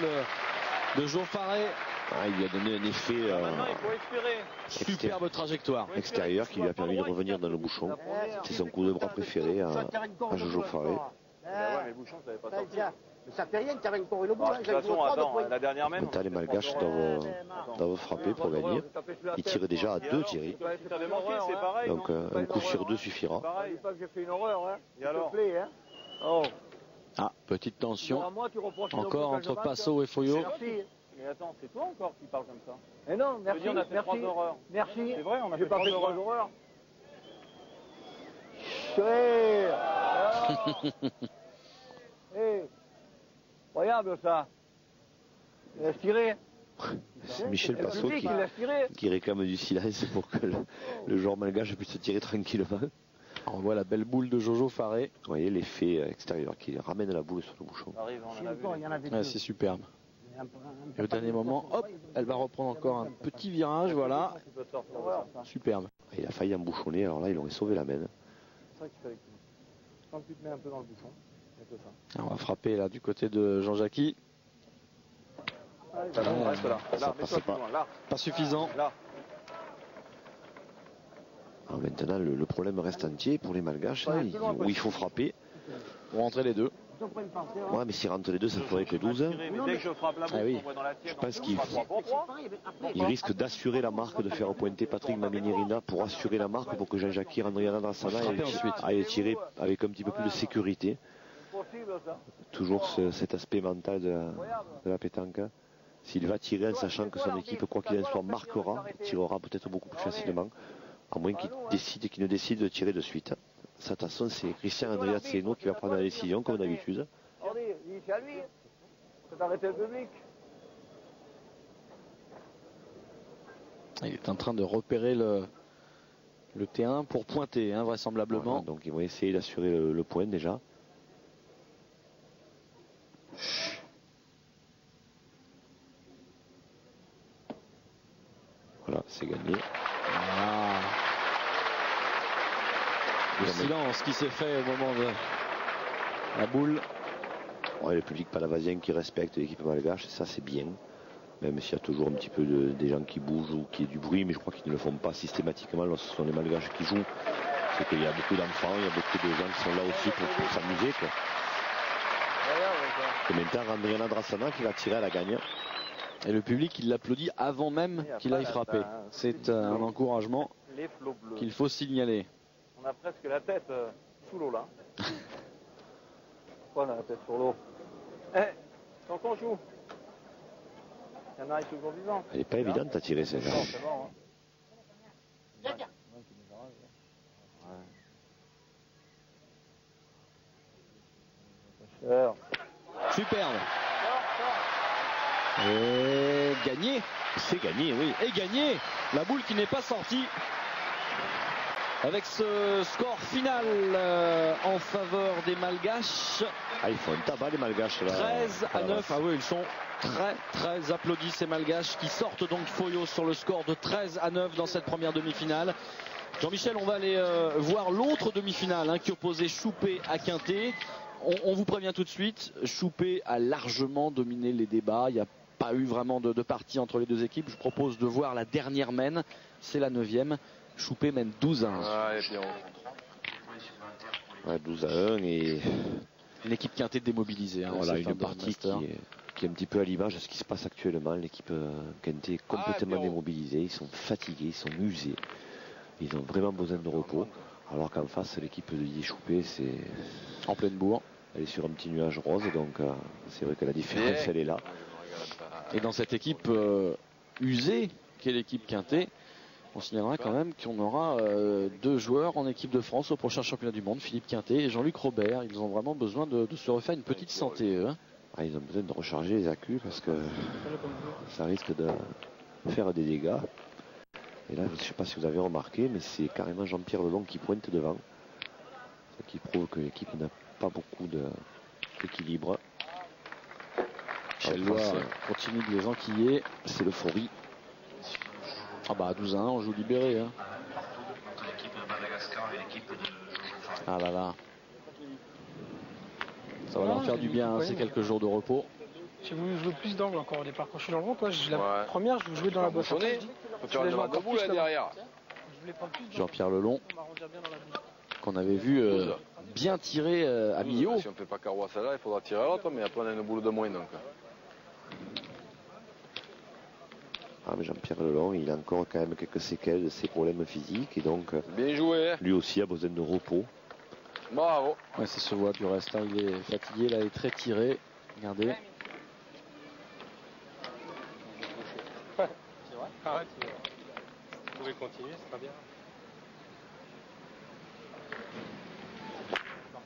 de Joe Faré. Ah, il lui a donné un effet Maintenant, il faut espérer. Superbe trajectoire. extérieur qui lui a permis de revenir dans le bouchon. C'est son coup de bras préféré à Jojo Faré. Bah ouais, mais le bouchon, ça n'avait pas Ça, sorti. tiens. Mais ça fait rien, tu avais encore une boule. Ah, de toute façon, attends, la dernière main. Maintenant, les Malgaches doivent frapper pour gagner. Ils tirent déjà à 2 tirés. Si t'avais manqué, c'est pareil. Donc non un coup sur 2 suffira. Pareil. Dis pas que j'ai fait une horreur, hein. Et alors S'il te plaît, hein. Oh. Ah, petite tension. À moi, tu reproches une Encore boule quand je entre marque, Passo et Foyot. Merci. Mais attends, c'est toi encore qui parle comme ça. Eh non, Ça veut merci, dire on a fait 3 merci. horreurs. Merci. C'est vrai, on a J'ai fait pas 3 fait 3 horreurs. horreurs. Ouais. Ah. Hey. Incroyable ça. Il laisse tirer. C'est Michel Le Passot public, il laisse tirer. qui réclame du silence pour que le joueur malgache puisse tirer tranquillement. On voit la belle boule de Jojo Faré. Vous voyez l'effet extérieur qui ramène la boule sur le bouchon. Ça arrive, on en a vu. Il y en avait Ouais, deux. c'est superbe. Un peu- Et au dernier moment, hop, elle va reprendre encore un petit virage, voilà. Tu peux sortir de ça. Superbe. Il a failli embouchonner, alors là il aurait sauvé la main. C'est ça qu'il fallait que tu... Quand tu te mets un peu dans le bouchon, c'est que ça. Alors, on va frapper là du côté de Jean-Jacques. Allez, Ouais, reste là. ça Là, passe mets-toi pas. plus loin. Là, Pas suffisant. là. Alors maintenant le problème reste entier pour les malgaches, hein, où il faut frapper. Vont rentrer les deux. Ils ont pris une partie, hein. Ouais, mais s'ils rentrent les deux, ça ferait que 12. Mais dès que je frappe la boule, Ah oui. on voit dans la tienne. Je pense qu'il on fera 3 pour 3. il risque d'assurer la marque, de faire pointer Patrick Maminirina pour assurer la marque pour que Jean-Jacques Randriana Drassana Frapper ensuite. aille tirer avec un petit peu plus de sécurité. Possible ça. Toujours cet aspect mental de la pétanque. S'il va tirer en sachant que son équipe, quoi qu'il en soit, marquera, tirera peut-être beaucoup plus facilement, à moins qu'il ne décide de tirer de suite. De toute façon, c'est Christian Andriazzeno qui va prendre la décision, comme d'habitude. On dit, c'est à lui. C'est arrêter le public. Il est en train de repérer le T1 pour pointer, hein, vraisemblablement. Voilà, donc ils vont essayer d'assurer le point déjà. Voilà, c'est gagné. Ah. Le silence qui s'est fait au moment de la boule. Ouais, le public palavasien qui respecte l'équipe malgache, ça c'est bien. Même s'il y a toujours un petit peu des gens qui bougent ou qui est du bruit, mais je crois qu'ils ne le font pas systématiquement lorsque ce sont les malgaches qui jouent. C'est qu'il y a beaucoup d'enfants, il y a beaucoup de gens qui sont là aussi pour s'amuser, quoi. Et maintenant, Randriana Drassana qui va tirer à la gagne. Et le public, il l'applaudit avant même qu'il aille frapper. C'est un encouragement Les flots bleus. qu'il faut signaler. On a presque la tête sous l'eau là. Pourquoi on a la tête sur l'eau? Eh, quand on joue, il y en a un toujours vivant. Elle n'est pas évidente à tirer celle-là. Non, c'est mort. Hein. Cher. Superbe. Et gagné. C'est gagné, oui. Et gagné. La boule qui n'est pas sortie. Avec ce score final en faveur des Malgaches. Ah, ils font un tabac les malgaches là. 13 à 9. Ah oui, ils sont très applaudis ces Malgaches qui sortent donc Foyo sur le score de 13 à 9 dans cette première demi-finale. Jean-Michel, on va aller voir l'autre demi-finale hein, qui opposait Choupé à Quintet. On vous prévient tout de suite, Choupé a largement dominé les débats. Il n'y a pas eu vraiment de partie entre les deux équipes. Je propose de voir la dernière mène. C'est la 9e. Choupé mène 12 à 1. Ouais, 12 à 1 et Une équipe Quintet démobilisée. Hein, voilà cette une fin de partie master. qui est un petit peu à l'image de ce qui se passe actuellement. L'équipe Quintet est complètement démobilisée. Ils sont fatigués, ils sont usés. Ils ont vraiment besoin de repos. Alors qu'en face, l'équipe de Didier Choupé, c'est En pleine bourre. elle est sur un petit nuage rose. Donc c'est vrai que la différence, elle est là. Et dans cette équipe usée qu'est l'équipe Quintet, on signalera quand même qu'on aura deux joueurs en équipe de France au prochain championnat du monde, Philippe Quintet et Jean-Luc Robert. Ils ont vraiment besoin de se refaire une petite santé, eux. Hein. Ah, ils ont besoin de recharger les accus parce que ça risque de faire des dégâts. Et là, je ne sais pas si vous avez remarqué, mais c'est carrément Jean-Pierre Lelon qui pointe devant. Ce qui prouve que l'équipe n'a pas beaucoup d'équilibre. Michel Loire continue de les enquiller. C'est l'euphorie. Ah bah à 12 à 1, on joue libéré. Hein. Ah là là. Ça va leur faire du bien, hein, ces quelques jours de repos. J'ai voulu jouer plus d'angles encore au départ. Quand je suis dans le rond, quoi, la première, je jouais dans la boîte. Je voulais jouer encore plus derrière. Je voulais prendre plus Jean-Pierre Lelon, pour m'arrondir bien dans la boule. qu'on avait vu bien tirer à Millau. Si on ne fait pas carreau à celle-là, il faudra tirer à l'autre, mais après on a une boule de moins donc. Ah, mais Jean-Pierre Lelon, il a encore quand même quelques séquelles de ses problèmes physiques et donc Bien joué, hein. lui aussi a besoin de repos. Bravo. Ouais, ça se voit du reste. Hein. Il est fatigué, là, il est très tiré. Regardez. Arrête, vous pouvez continuer, c'est pas bien.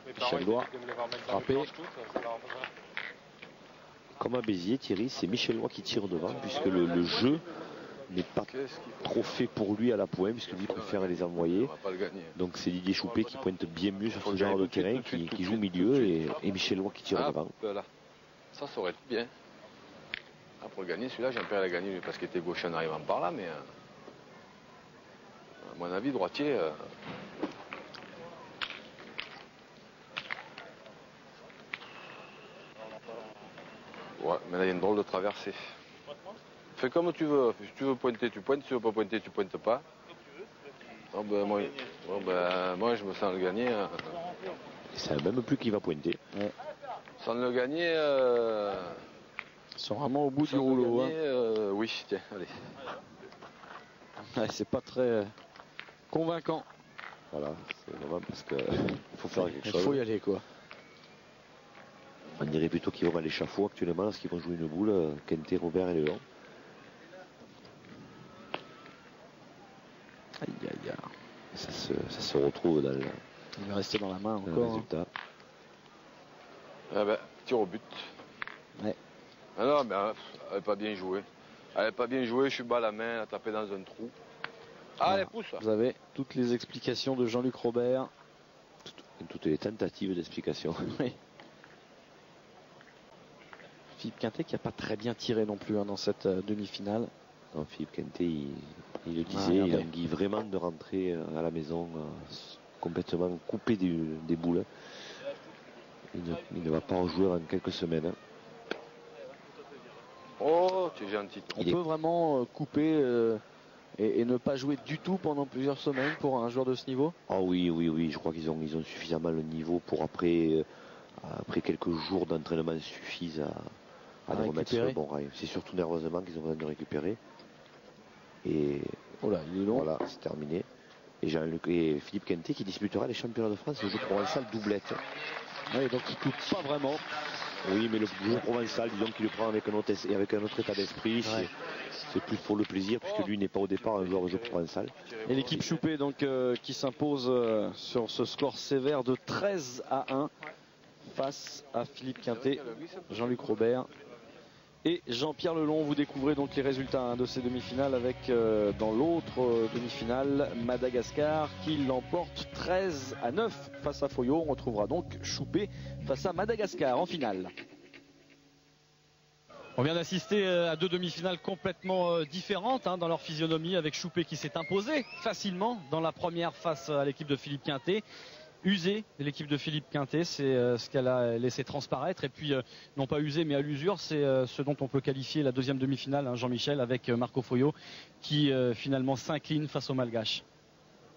Michel Loire, frappé. comme à Béziers, Thierry, c'est Michel Loy qui tire devant, puisque le jeu n'est pas trop fait pour lui à la pointe, puisque lui préfère les envoyer. Donc c'est Didier Choupé qui pointe bien mieux sur ce genre de terrain, qui joue milieu, et Michel Loy qui tire devant. Là. Ça aurait été bien. Ah, pour le gagner, celui-là, j'ai un peu à la gagner parce qu'il était gaucher en arrivant par là, mais à mon avis, droitier. Ouais, mais là, il y a une drôle de traversée. Fais comme tu veux. Si tu veux pointer, tu pointes. Si tu veux pas pointer, tu pointes pas. Oh, ben, moi, je me sens le gagner. Il ne sait même plus qui va pointer. Ouais. Sans le gagner. Ils sont vraiment au bout du rouleau. Gagner, oui, tiens, allez. Ouais, c'est pas très convaincant. Voilà, c'est normal parce qu'il faut faire quelque chose. Il faut y aller, quoi. On dirait plutôt qu'ils vont à l'échafaud actuellement, parce qu'ils vont jouer une boule, Kenté, Robert et Léon. Aïe, aïe, aïe. Ça se retrouve dans le, il va rester dans la main encore. Le résultat. Ah ben, tir au but. Ouais. Ah non, mais elle n'est pas bien jouée. Elle n'est pas bien jouée, je suis bas à la main, elle a tapé dans un trou. Ah, elle pousse. Vous avez toutes les explications de Jean-Luc Robert. Toutes les tentatives d'explication. Oui. Philippe Quintet qui n'a pas très bien tiré non plus dans cette demi-finale. Non, Philippe Quintet, il le disait, il a envie vraiment de rentrer à la maison complètement coupé des boules. Il ne va pas en jouer en quelques semaines. Oh, tu es gentil. On peut vraiment couper et ne pas jouer du tout pendant plusieurs semaines pour un joueur de ce niveau? Ah oui, je crois qu'ils ont suffisamment le niveau pour après quelques jours d'entraînement suffisent à les remettre sur le bon rail. C'est surtout nerveusement qu'ils ont besoin de récupérer. Et voilà, il est long. Voilà, c'est terminé. Et Philippe Quintet qui disputera les championnats de France le jeu provençal doublette. Oui, donc il coupe pas vraiment. Oui, mais le jeu provençal, disons qu'il le prend avec un autre état d'esprit. Ouais. C'est plus pour le plaisir, puisque lui n'est pas au départ un joueur de jeu provençal. Et l'équipe Choupé donc qui s'impose sur ce score sévère de 13-1 face à Philippe Quintet, Jean-Luc Robert et Jean-Pierre Lelon. Vous découvrez donc les résultats de ces demi-finales avec dans l'autre demi-finale Madagascar qui l'emporte 13-9 face à Foyot. On retrouvera donc Choupé face à Madagascar en finale. On vient d'assister à deux demi-finales complètement différentes dans leur physionomie, avec Choupé qui s'est imposé facilement dans la première face à l'équipe de Philippe Quintet. Usé de l'équipe de Philippe Quintet, c'est ce qu'elle a laissé transparaître. Et puis, non pas usé, mais à l'usure, c'est ce dont on peut qualifier la deuxième demi-finale, Jean-Michel, avec Marco Foyot, qui finalement s'incline face aux Malgaches.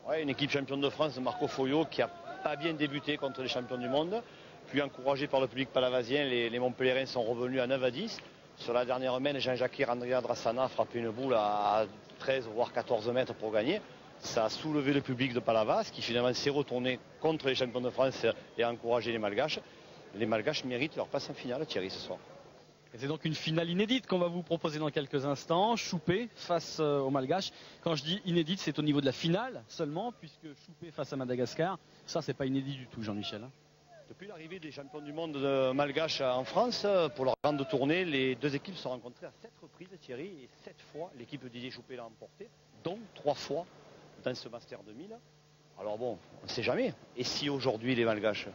Ouais, une équipe championne de France, Marco Foyot, qui n'a pas bien débuté contre les champions du monde. Puis encouragé par le public palavasien, les Montpelliérains sont revenus à 9-10. Sur la dernière main, Jean-Jacques Andrea Drassana a frappé une boule à 13 voire 14 mètres pour gagner. Ça a soulevé le public de Palavas qui finalement s'est retourné contre les champions de France et a encouragé les Malgaches. Les Malgaches méritent leur place en finale, Thierry, ce soir. C'est donc une finale inédite qu'on va vous proposer dans quelques instants. Choupé face aux Malgaches. Quand je dis inédite, c'est au niveau de la finale seulement, puisque Choupé face à Madagascar, ça c'est pas inédit du tout, Jean-Michel. Depuis l'arrivée des champions du monde malgaches en France, pour leur grande tournée, les deux équipes se sont rencontrées à 7 reprises, Thierry, et 7 fois l'équipe de Didier Choupé l'a emporté, dont 3 fois dans ce Master 2000. Alors bon, on ne sait jamais. Et si aujourd'hui les Malgaches?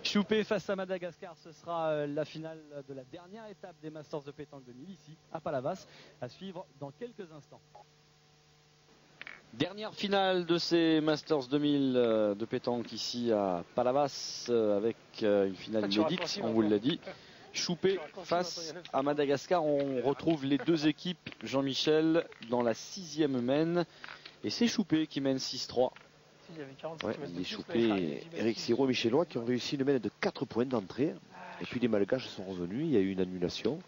Choupé face à Madagascar, ce sera la finale de la dernière étape des Masters de pétanque 2000 ici à Palavas, à suivre dans quelques instants. Dernière finale de ces Masters 2000 de pétanque ici à Palavas avec une finale inédite, on vous l'a dit. Choupé face à Madagascar, on retrouve les deux équipes, Jean-Michel, dans la 6e mène. Et c'est Choupé qui mène 6-3. Ouais, les Choupé, Eric Siro et Michel Loy qui ont réussi une mène de 4 points d'entrée. Et puis les Malgaches sont revenus, il y a eu une annulation.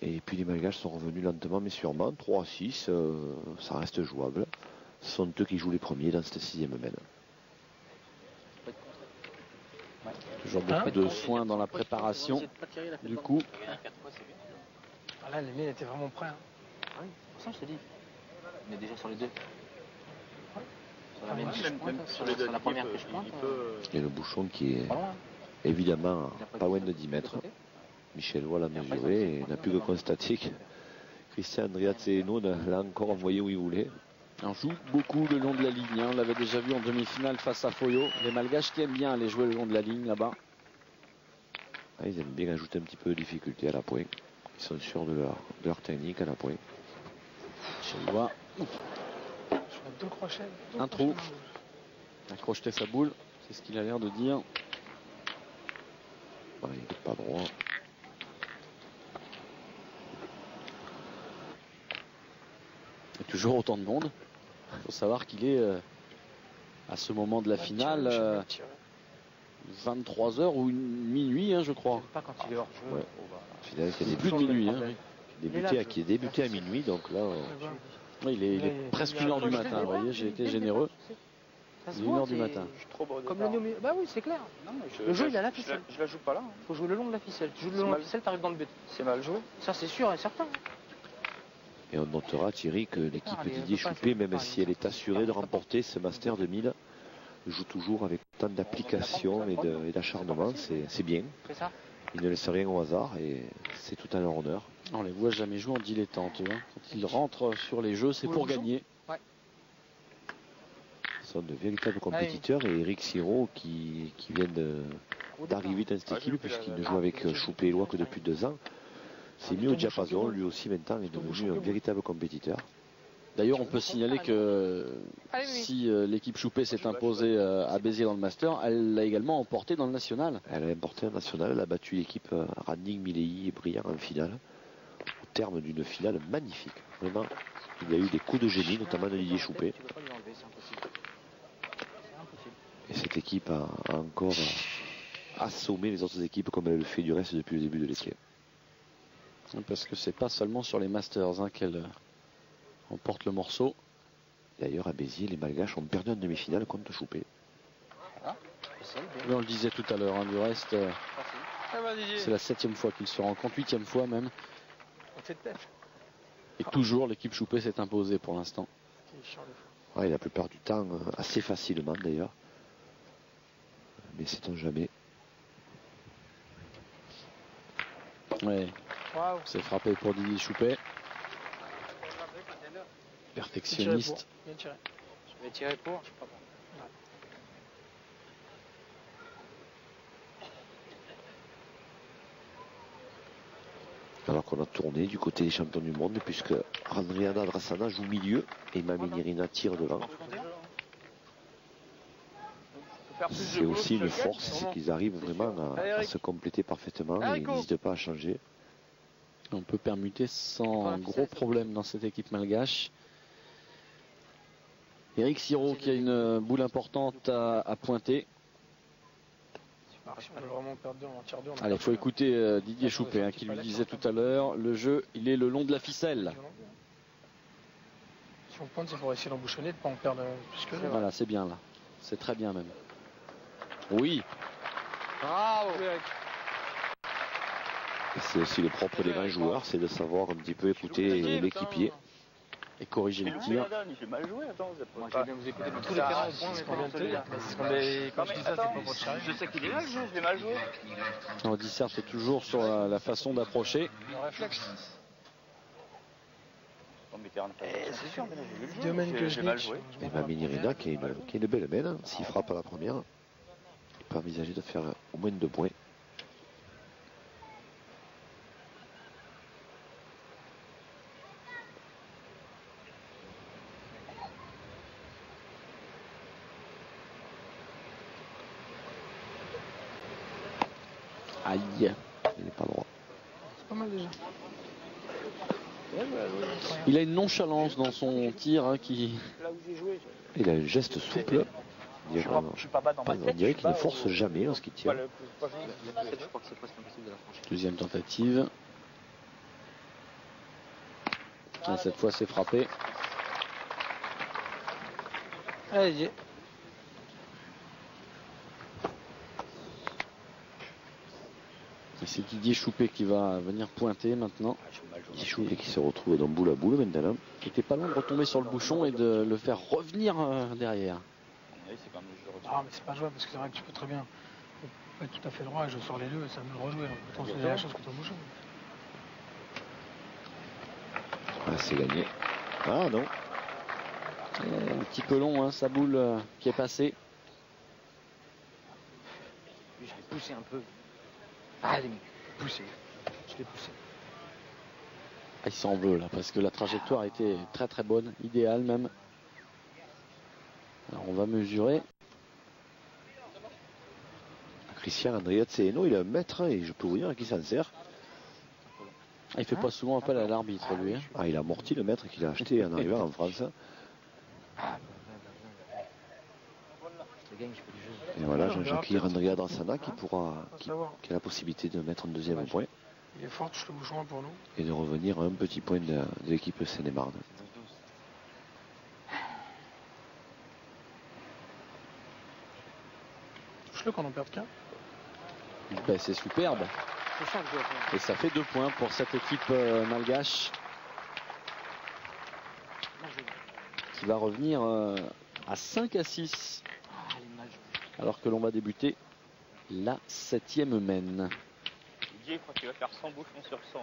Et puis les Malgaches sont revenus lentement mais sûrement. 3-6, ça reste jouable. Ce sont eux qui jouent les premiers dans cette 6e mène. Toujours beaucoup de soins dans la préparation. Du coup. Ah là, les miens étaient vraiment prêts. Oui, pour ça je te dis. On est déjà sur les deux. Sur la première que je pointe. Il y a le bouchon qui est évidemment pas loin de 10 mètres. Michel Lois l'a mesuré et n'a plus que constater que Christian Andriazzeno l'a encore envoyé où il voulait. On joue beaucoup le long de la ligne, hein. On l'avait déjà vu en demi-finale face à Foyo. Les Malgaches qui aiment bien aller jouer le long de la ligne là-bas. Ah, ils aiment bien ajouter un petit peu de difficulté à la pointe. Ils sont sûrs de leur technique à la pointe. Michel Lois. Deux crochets. Un trou. A crocheté sa boule, c'est ce qu'il a l'air de dire. Ah, il n'est pas droit. Il y a toujours autant de monde. Il faut savoir qu'il est à ce moment de la finale 23h ou minuit, hein, je crois. Pas quand il est hors jeu. Ouais. Finale qui a Plus de minuit. Hein. qui est débuté à minuit, donc là. Oui, il est presque 1h du matin, vous voyez, j'ai été généreux. Il est 1h du matin. Comme le Néo. Bah oui, c'est clair. Le jeu, il a la ficelle. Je la joue pas là. Faut jouer le long de la ficelle. Tu joues le long de la ficelle, t'arrives dans le but. C'est mal joué. Ça, c'est sûr et certain. Et on notera, Thierry, que l'équipe Didier Choupé, même si elle est assurée de remporter ce Master 2000, joue toujours avec autant d'application et d'acharnement. C'est bien. Ils ne laissent rien au hasard et c'est tout à leur honneur. On les voit jamais jouer en dilettante. Hein. Quand ils rentrent sur les jeux, c'est pour gagner. Ouais. Ce sont de véritables compétiteurs et Eric Siro qui vient d'arriver dans cette équipe puisqu'il ne joue avec Choupé et Lois que depuis 2 ans. C'est mis au diapason, lui aussi maintenant est devenu un véritable compétiteur. D'ailleurs, on peut signaler que si l'équipe Choupé s'est imposée à Béziers dans le Master, elle l'a également emporté dans le National. Elle a emporté un National, elle a battu l'équipe Ranning, Milei et Briand en finale, au terme d'une finale magnifique. Vraiment, il y a eu des coups de génie, notamment de Didier Choupé. Et cette équipe a encore assommé les autres équipes comme elle le fait du reste depuis le début de l'été. Parce que c'est pas seulement sur les Masters qu'elle emporte le morceau. D'ailleurs, à Béziers, les Malgaches ont perdu en demi-finale contre Choupé. Oui, on le disait tout à l'heure, du reste, c'est la 7e fois qu'ils se rencontrent, 8e fois même. Et toujours, l'équipe Choupé s'est imposée pour l'instant. Ouais, la plupart du temps, assez facilement d'ailleurs. Mais sait-on jamais. Ouais. C'est frappé pour Didier Choupé. Perfectionniste. Bien tiré. Je vais tirer pour, je sais pas. Alors qu'on a tourné du côté des champions du monde puisque Andriana Drassana joue milieu et Mamie Nirina tire devant. C'est aussi une force, c'est qu'ils arrivent vraiment à se compléter parfaitement et ils n'hésitent pas à changer. On peut permuter sans gros problème dans cette équipe malgache. Eric Siro qui a une boule importante à pointer. Allez, il faut écouter Didier Choupé qui lui disait tout à l'heure, le jeu, il est le long de la ficelle. Si on pointe, c'est pour essayer d'embouchonner, de ne pas en perdre plus que. Voilà, c'est bien là. C'est très bien même. Oui. Bravo. C'est aussi le propre des grands joueurs, c'est de savoir un petit peu écouter l'équipier. Et corriger le tir. J'ai mal joué, attends. Moi, j'ai bien vous écouter tous les terrains au point, mais pas bien te dire. Quand je dis ça, c'est pas pour te charger. Je sais qu'il est là le jeu, je l'ai mal joué. On dit certes, c'est toujours sur la façon d'approcher. Le réflexe. C'est sûr, mais j'ai vu le jeu. J'ai mal joué. Et Mamie Nirina qui est une belle mène, s'il frappe à la première, il peut envisager de faire au moins 2 points. Aïe. Il n'est pas droit. C'est pas mal déjà. Il a une nonchalance dans son tir qui... Il a un geste souple. On dirait qu'il ne force jamais lorsqu'il tire. Deuxième tentative. Et cette fois c'est frappé. Allez. Et c'est Didier Choupé qui va venir pointer maintenant. Didier Choupé qui se retrouve dans boule à boule maintenant. Qui était pas loin de retomber sur le bouchon et de le faire revenir derrière. Ah mais c'est pas jouable parce que c'est vrai que tu peux très bien pas tout à fait droit et je sors les deux et ça me le rejouer. Pourtant, c'est la même chose que ton bouchon. Ah, c'est gagné. Ah non. Un petit peu long, hein, sa boule qui est passée. Je l'ai poussé un peu. Allez, poussé. Je l'ai poussé. Ah, il s'en veut là parce que la trajectoire était très très bonne, idéale même. Alors on va mesurer. Christian Andriazeno, il a un mètre et je peux vous dire à qui ça en sert. Ah, il fait pas souvent appel à l'arbitre lui. Hein. Ah, il a amorti le mètre qu'il a acheté en arrivant en France. Et voilà, Jean-Jacques Andrea Drassana qui a la possibilité de mettre un deuxième point. Il est fort, touche le bouchon pour nous. Et de revenir à un petit point de l'équipe Seine-et-Marne. Touche-le qu'on en perde qu'un. Ben, c'est superbe. Et ça fait 2 points pour cette équipe malgache. Qui va revenir à 5-6. Alors que l'on va débuter la 7e mène. Je crois qu'il va faire 100 bouchons sur 100.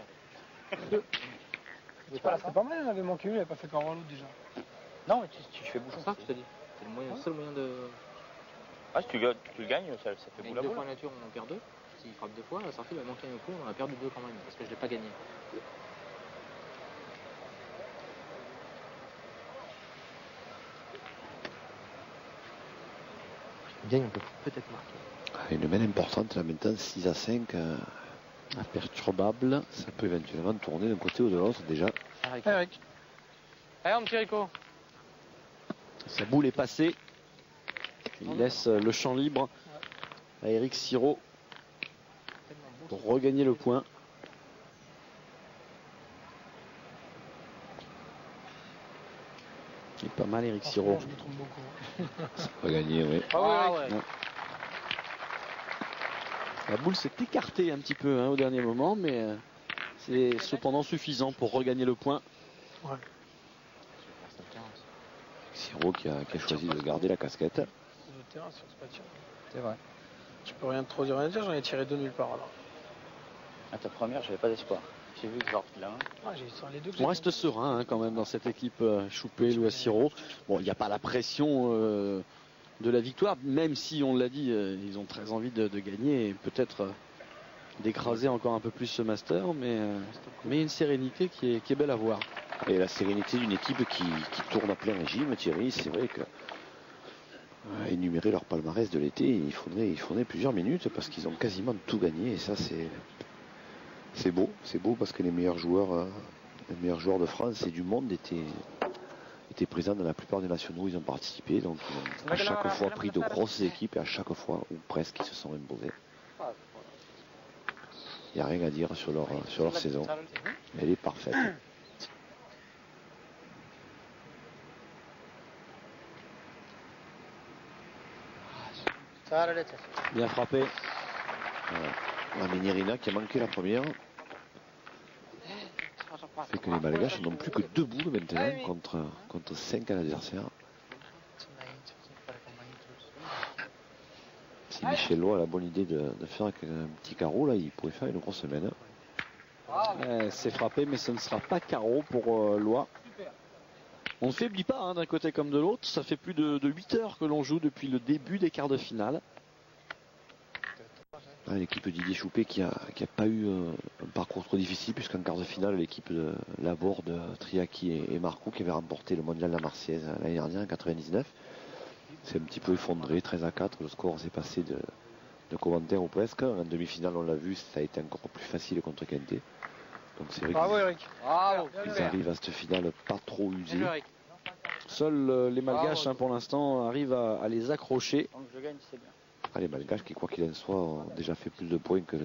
C'était pas mal, il avait manqué, il avait pas fait comme l'autre déjà. Non, mais tu fais bouchon ça, je te dis. C'est le seul moyen de. Ah, si tu le gagnes, ça fait boule à boule. Deux fois nature, on en perd 2. S'il frappe 2 fois, la sortie va manquer un coup, on en a perdu 2 quand même, parce que je l'ai pas gagné. Gagne, on peut peut-être marquer. Une mène importante là maintenant, 6-5. Imperturbable. Ça peut éventuellement tourner d'un côté ou de l'autre déjà. Eric. Allez, mon petit Rico. Sa boule est passée. Il laisse le champ libre à Eric Siro pour regagner le point. Il est pas mal Eric Siro. Je me trompe beaucoup. Ça va gagner, oui. Ah ouais. Ouais. La boule s'est écartée un petit peu au dernier moment, mais c'est cependant suffisant pour regagner le point. Ouais. Siro qui a choisi de garder la casquette. C'est vrai. Je peux rien trop dire, j'en ai tiré 2 nulle part alors. À ta première, j'avais pas d'espoir. J'ai vu que genre là. Ah, j'ai sur les deux. On reste serein quand même dans cette équipe Choupé, Louis Siro. Bon, il n'y a pas la pression de la victoire, même si on l'a dit, ils ont très envie de gagner et peut-être d'écraser encore un peu plus ce master, mais une sérénité qui est belle à voir. Et la sérénité d'une équipe qui tourne à plein régime, Thierry, c'est vrai que énumérer leur palmarès de l'été, il faudrait plusieurs minutes parce qu'ils ont quasiment tout gagné et ça c'est beau parce que les meilleurs joueurs de France et du monde étaient présents dans la plupart des nationaux où ils ont participé, donc ils ont à chaque fois pris de grosses équipes et à chaque fois, ou presque, ils se sont imposés. Il n'y a rien à dire sur leur saison. Elle est parfaite. Bien frappé. La Minirina qui a manqué la première. Fait que les Malgaches n'ont plus que 2 boules maintenant contre 5 à l'adversaire. Si Michel Loy a la bonne idée de faire un petit carreau, là, il pourrait faire une grosse semaine. C'est frappé, mais ce ne sera pas carreau pour Loy. On ne faiblit pas d'un côté comme de l'autre. Ça fait plus de 8 heures que l'on joue depuis le début des quarts de finale. L'équipe Didier Choupé qui a pas eu un parcours trop difficile, puisqu'en quart de finale, l'équipe de Laborde, Triaki et Marcoux qui avait remporté le mondial de la Marseillaise l'année dernière en 99. C'est un petit peu effondré, 13-4. Le score s'est passé de commentaires ou presque. En demi-finale, on l'a vu, ça a été encore plus facile contre Quintet. Donc c'est vrai qu'ils arrivent à cette finale pas trop usés. Seuls les Malgaches pour l'instant arrivent à les accrocher. Donc je gagne, c'est bien. Les Malgaches qui, quoi qu'il en soit, ont déjà fait plus de points que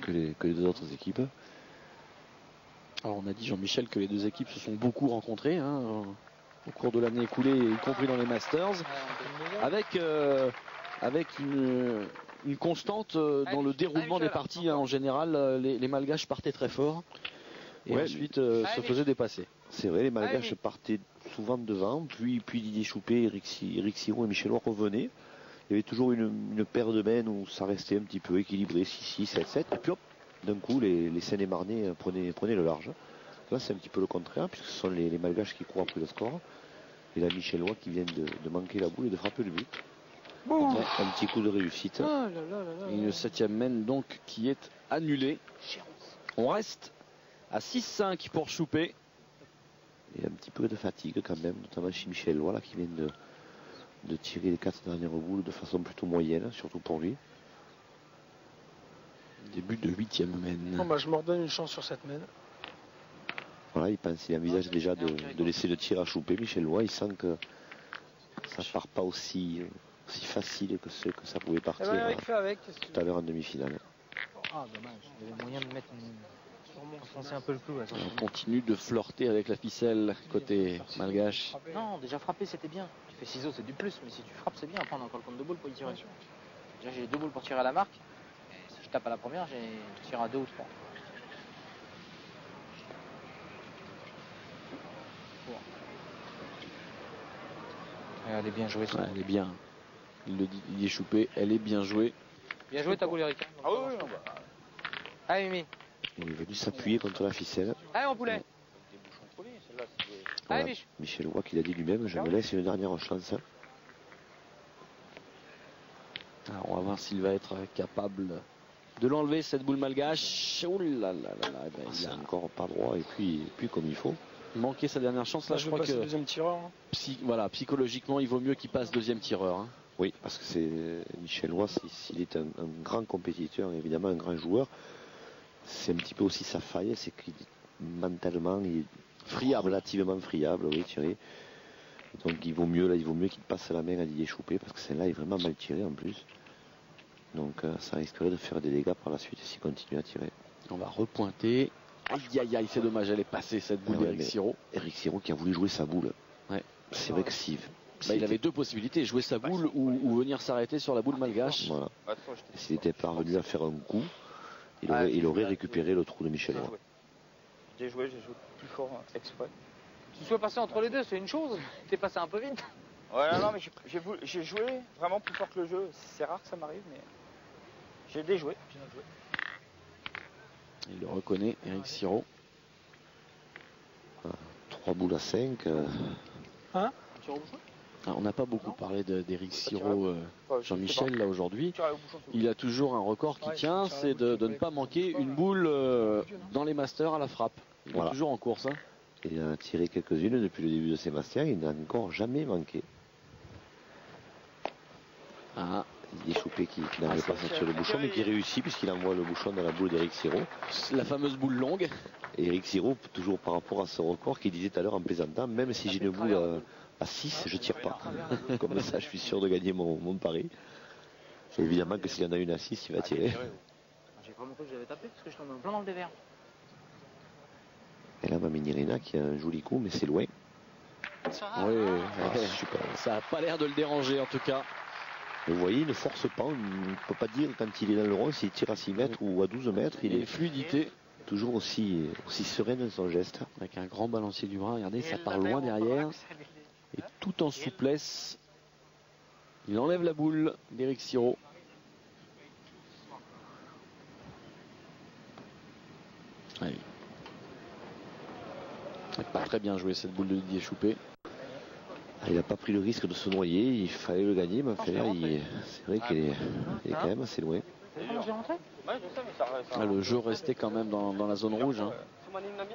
les 2 autres équipes. Alors on a dit, Jean-Michel, que les 2 équipes se sont beaucoup rencontrées au cours de l'année écoulée, y compris dans les Masters, avec une constante dans le déroulement des parties. En général, les Malgaches partaient très fort et ensuite se faisaient dépasser. C'est vrai, les Malgaches partaient souvent devant, puis Didier Choupé, Eric Siro et Michel Loy revenaient. il y avait toujours une paire de mains où ça restait un petit peu équilibré, 6-6, 7-7. Et puis hop, d'un coup, les Seine-et-Marnais prenaient le large. Là, c'est un petit peu le contraire, puisque ce sont les Malgaches qui courent après le score. Et là, Michellois qui viennent de manquer la boule et de frapper le but. Bon. Un petit coup de réussite. Une 7e main donc qui est annulée. On reste à 6-5 pour Choupé. Et un petit peu de fatigue quand même, notamment chez Michellois là, qui vient de tirer les 4 dernières boules de façon plutôt moyenne, surtout pour lui. Début de 8e main. Bon, bah, je me redonne une chance sur cette main. Voilà, il envisage déjà de laisser le tir à Choupé. Michellois, il sent que ça part pas aussi facile que ça pouvait partir tout à l'heure en demi-finale. Ah, dommage. Il y avait moyen de mettre enfoncer un peu le clou. On continue de flirter avec la ficelle côté malgache. Non, déjà frapper c'était bien. Tu fais ciseaux c'est du plus, mais si tu frappes c'est bien. Après on a encore le compte de boules pour y tirer. Déjà j'ai 2 boules pour tirer à la marque. Et si je tape à la première, je tire à 2 ou 3. Elle est bien jouée. Ouais, elle est bien. Il le dit, il est Choupé. Elle est bien jouée. Bien joué ta boule, Eric. Ah oui, non, Allez, Mimi. Il est venu s'appuyer contre la ficelle. Allez, mon poulet. Voilà, Allez, Mich. Michellois qui l'a dit lui-même, je me laisse une dernière chance. Alors, on va voir s'il va être capable de l'enlever, cette boule malgache. Oh là là là là. Ben, C'est encore pas droit et puis comme il faut. Manquer sa dernière chance. Là, je crois que deuxième tireur. voilà, psychologiquement, il vaut mieux qu'il passe deuxième tireur. Hein. Oui, parce que c'est Michellois, s'il est un grand compétiteur, évidemment un grand joueur, c'est un petit peu aussi sa faille, c'est qu'il mentalement il est friable, relativement friable, oui, Thierry. Donc il vaut mieux qu'il passe la main à Didier Choupé, parce que celle-là est vraiment mal tirée en plus. Donc ça risquerait de faire des dégâts par la suite s'il continue à tirer. On va repointer. Aïe aïe aïe, c'est dommage, elle est passée cette boule d'Eric Siro. Eric Siro qui a voulu jouer sa boule. Ouais. C'est vrai que si. Il avait deux possibilités, jouer sa boule ou venir s'arrêter sur la boule malgache. Voilà. S'il était parvenu à faire un coup, il aurait récupéré le trou de Michellois. J'ai joué plus fort exprès. Que tu sois passé entre les deux, c'est une chose. T'es passé un peu vite. Ouais, non, mais j'ai joué vraiment plus fort que le jeu. C'est rare que ça m'arrive, mais j'ai déjoué. Il le reconnaît, Eric Siro. 3 boules à 5. Hein? On n'a pas beaucoup parlé d'Eric Siro, Jean-Michel, là aujourd'hui. Il a toujours un record qui tient, c'est de ne pas manquer une boule dans les masters à la frappe. Il est toujours en course. Hein. Il en a tiré quelques-unes depuis le début de ses masters, il n'a encore jamais manqué. Ah, il est Choupé qui n'avait pas sorti le bouchon, mais qui réussit puisqu'il envoie le bouchon dans la boule d'Eric Siro. La fameuse boule longue. Et Eric Siro, toujours par rapport à ce record qu'il disait tout à l'heure en plaisantant, même si j'ai une boule à 6, je tire pas. Comme ça, je suis sûr de gagner mon pari. Et évidemment que s'il y en a une à 6, il va tirer. J'ai vraiment cru que j'avais tapé parce que je tombe en plein dans le dévers. Et là, Maminirina qui a un joli coup, mais c'est loin. Oui, super. Ça n'a pas l'air de le déranger en tout cas. Mais vous voyez, il ne force pas, on ne peut pas dire quand il est dans le rond, s'il tire à 6 mètres ou à 12 mètres. Il est fluidité. Toujours aussi serein dans son geste. Avec un grand balancier du bras, regardez, ça part loin derrière. Et tout en souplesse, il enlève la boule d'Eric Siro. Allez. Pas très bien joué cette boule de Didier Choupé. Il n'a pas pris le risque de se noyer, il fallait le gagner, mais enfin, c'est vrai qu'il est quand même assez loin. Le jeu restait quand même dans la zone rouge. Hein.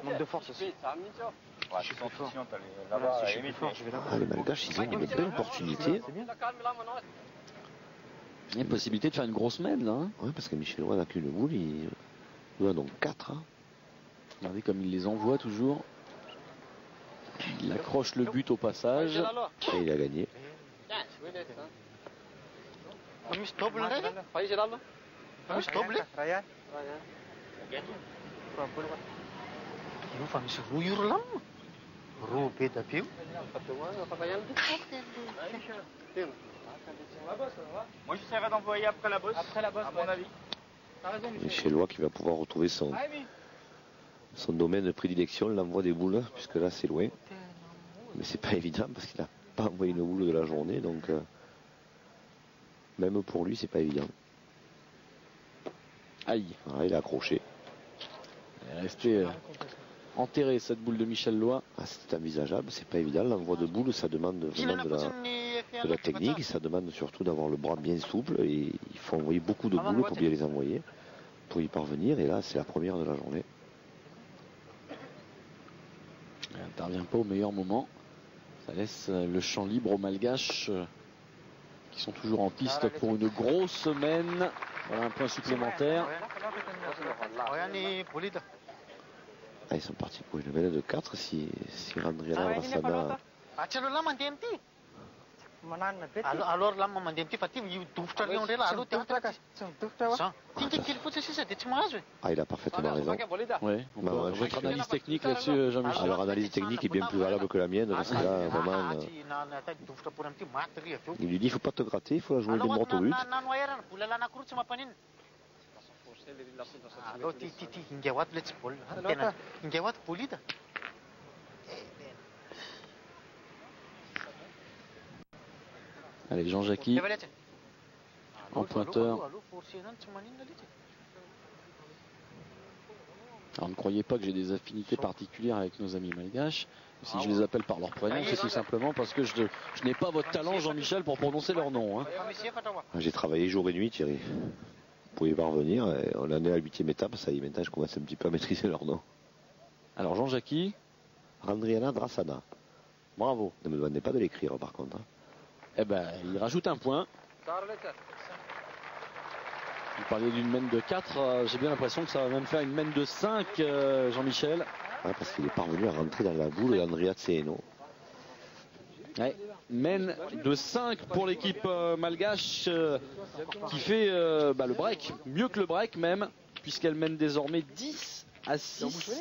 Manque de force aussi. Je suis plus fort. Les Malgaches, ils ont une belle opportunité. Il y a une possibilité de faire une grosse mène là. Hein. Oui, parce que Michellois n'a qu'une boule, il en a donc 4. Hein. Regardez comme il les envoie toujours. Il accroche le but au passage. Et il a gagné. Moi j'essaierai d'envoyer après la bosse, à mon avis. Michellois qui va pouvoir retrouver son domaine de prédilection, l'envoi des boules, puisque là c'est loin. Mais c'est pas évident parce qu'il n'a pas envoyé une boule de la journée. Donc Même pour lui, c'est pas évident. Aïe. Voilà, il a accroché. Elle est restée enterrée cette boule de Michel Loy. Ah, c'est envisageable, c'est pas évident. L'envoi de boule, ça demande vraiment de la technique. Et ça demande surtout d'avoir le bras bien souple. Et il faut envoyer beaucoup de boules pour bien les envoyer. Pour y parvenir. Et là, c'est la première de la journée. Elle n'intervient pas au meilleur moment. Ça laisse le champ libre aux Malgaches qui sont toujours en piste pour une grosse semaine. Voilà un point supplémentaire. Ah, ils sont partis pour une mêlée de 4 si Randriana Drassana. Alors là, maman, des petits fatigues, il touche à l'eau, là, l'eau, Ah, il a parfaitement raison. Oui, votre analyse technique là-dessus, Jean-Michel. Alors, l'analyse technique est bien plus valable que la mienne, parce que là, vraiment, il lui dit, il ne faut pas te gratter, il faut la jouer de droite au but. Allez, Jean-Jackie en pointeur. Alors ne croyez pas que j'ai des affinités particulières avec nos amis malgaches. Si je les appelle par leur prénom, c'est tout simplement parce que je n'ai pas votre talent, Jean-Michel, pour prononcer leur nom. Hein. J'ai travaillé jour et nuit, Thierry. Vous pouvez pas revenir. On en est à la 8e étape, ça y est, maintenant je commence un petit peu à maîtriser leur nom. Alors Jean-Jackie Randriana Drassana. Bravo. Ne me demandez pas de l'écrire par contre. Hein. Eh ben, il rajoute un point. Vous parliez d'une mène de 4, j'ai bien l'impression que ça va même faire une mène de 5, Jean-Michel. Ouais, parce qu'il est parvenu à rentrer dans la boule d'Andrea Tseno. Ouais, mène de 5 pour l'équipe malgache qui fait le break, mieux que le break même, puisqu'elle mène désormais 10 à 6.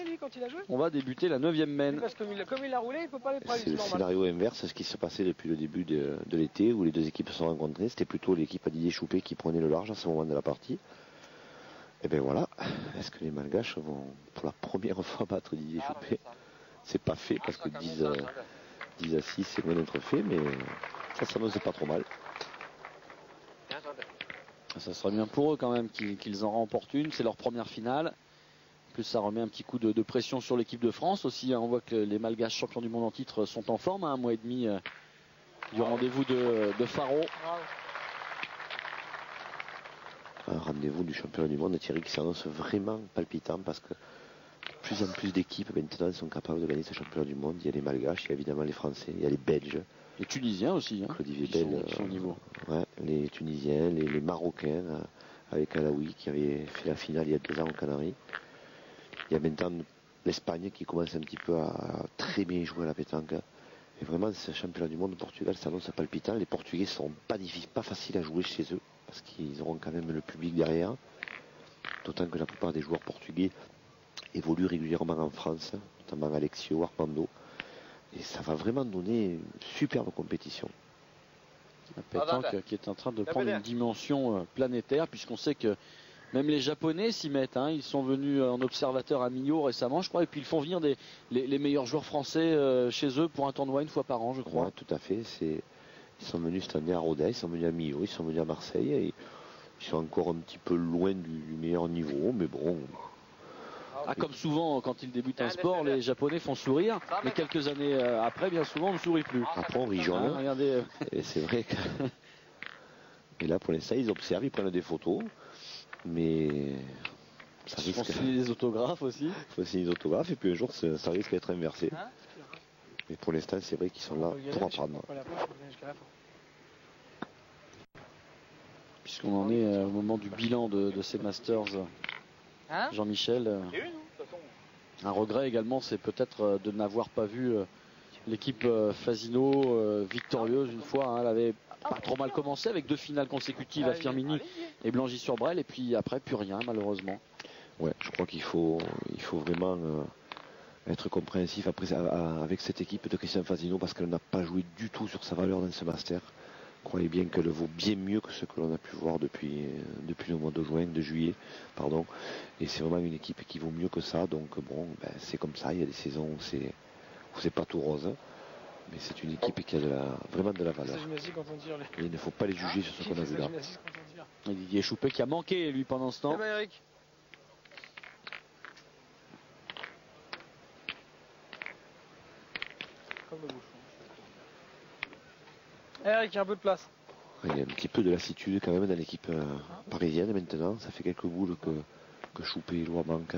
On va débuter la 9e mène. Parce que comme il a roulé, il peut pas les prendre. C'est le scénario inverse, ce qui se passait depuis le début de l'été où les deux équipes se sont rencontrées. C'était plutôt l'équipe à Didier Choupé qui prenait le large à ce moment de la partie. Et bien voilà, est-ce que les Malgaches vont pour la première fois battre Didier Choupé? C'est pas fait parce que 10 à 6 c'est loin d'être fait, mais ça s'annonce pas trop mal. Ça sera bien pour eux quand même qu'ils en remportent une, c'est leur première finale. En plus ça remet un petit coup de pression sur l'équipe de France aussi. On voit que les Malgaches champions du monde en titre sont en forme, un mois et demi du rendez-vous de Faro. Un rendez-vous du championnat du monde, Thierry, qui s'annonce vraiment palpitant parce que de plus en plus d'équipes maintenant sont capables de gagner ce championnat du monde. Il y a les Malgaches, il y a évidemment les Français, il y a les Belges. Les Tunisiens aussi, hein, Olivier qui Bell, sont au niveau. Ouais, les Tunisiens, les Marocains, avec Alaoui qui avait fait la finale il y a 2 ans aux Canaries. Il y a maintenant l'Espagne qui commence un petit peu à très bien jouer à la pétanque. Et vraiment, ce championnat du monde, Portugal s'annonce palpitant. Les Portugais sont pas faciles à jouer chez eux, parce qu'ils auront quand même le public derrière. D'autant que la plupart des joueurs portugais évoluent régulièrement en France, notamment Alexio, Armando. Et ça va vraiment donner une superbe compétition. La pétanque qui est en train de prendre une dimension planétaire, puisqu'on sait que même les Japonais s'y mettent. Hein. Ils sont venus en observateur à Millau récemment, je crois, et puis ils font venir les meilleurs joueurs français chez eux pour un tournoi une fois par an, je crois. Ouais, tout à fait. Ils sont venus cette année à Rodez, ils sont venus à Millau, ils sont venus à Marseille. Et ils sont encore un petit peu loin du meilleur niveau, mais bon. Ah, comme souvent, quand ils débutent un sport, les Japonais font sourire, mais quelques années après, bien souvent, on ne sourit plus. Après, on rit jaune. Regardez. Et c'est vrai que. Et là, pour l'instant, ils observent, ils prennent des photos. Mais ça risque. Il faut signer des autographes aussi. Il faut signer des autographes et puis un jour ça risque d'être inversé. Mais pour l'instant c'est vrai qu'ils sont là pour apprendre. Puisqu'on en est au moment du bilan de ces Masters, Jean-Michel, un regret également, c'est peut-être de n'avoir pas vu l'équipe Fasino victorieuse une fois. Elle avait pas trop mal commencé avec 2 finales consécutives à Firminy et Blangy-sur-Brel, et puis après plus rien malheureusement. Ouais, je crois qu'il faut vraiment être compréhensif avec cette équipe de Christian Fasino parce qu'elle n'a pas joué du tout sur sa valeur dans ce master. Croyez bien qu'elle vaut bien mieux que ce que l'on a pu voir depuis le mois de juillet, pardon. Et c'est vraiment une équipe qui vaut mieux que ça, donc bon, c'est comme ça, il y a des saisons où c'est pas tout rose. Mais c'est une équipe qui a vraiment de la valeur. Et il ne faut pas les juger sur ce qu'on a vu là. Et Didier Choupet qui a manqué lui pendant ce temps. Eric. Comme le bouchon. Eric, un peu de place. Il y a un petit peu de lassitude quand même dans l'équipe parisienne maintenant. Ça fait quelques boules que Choupet et Lois manquent.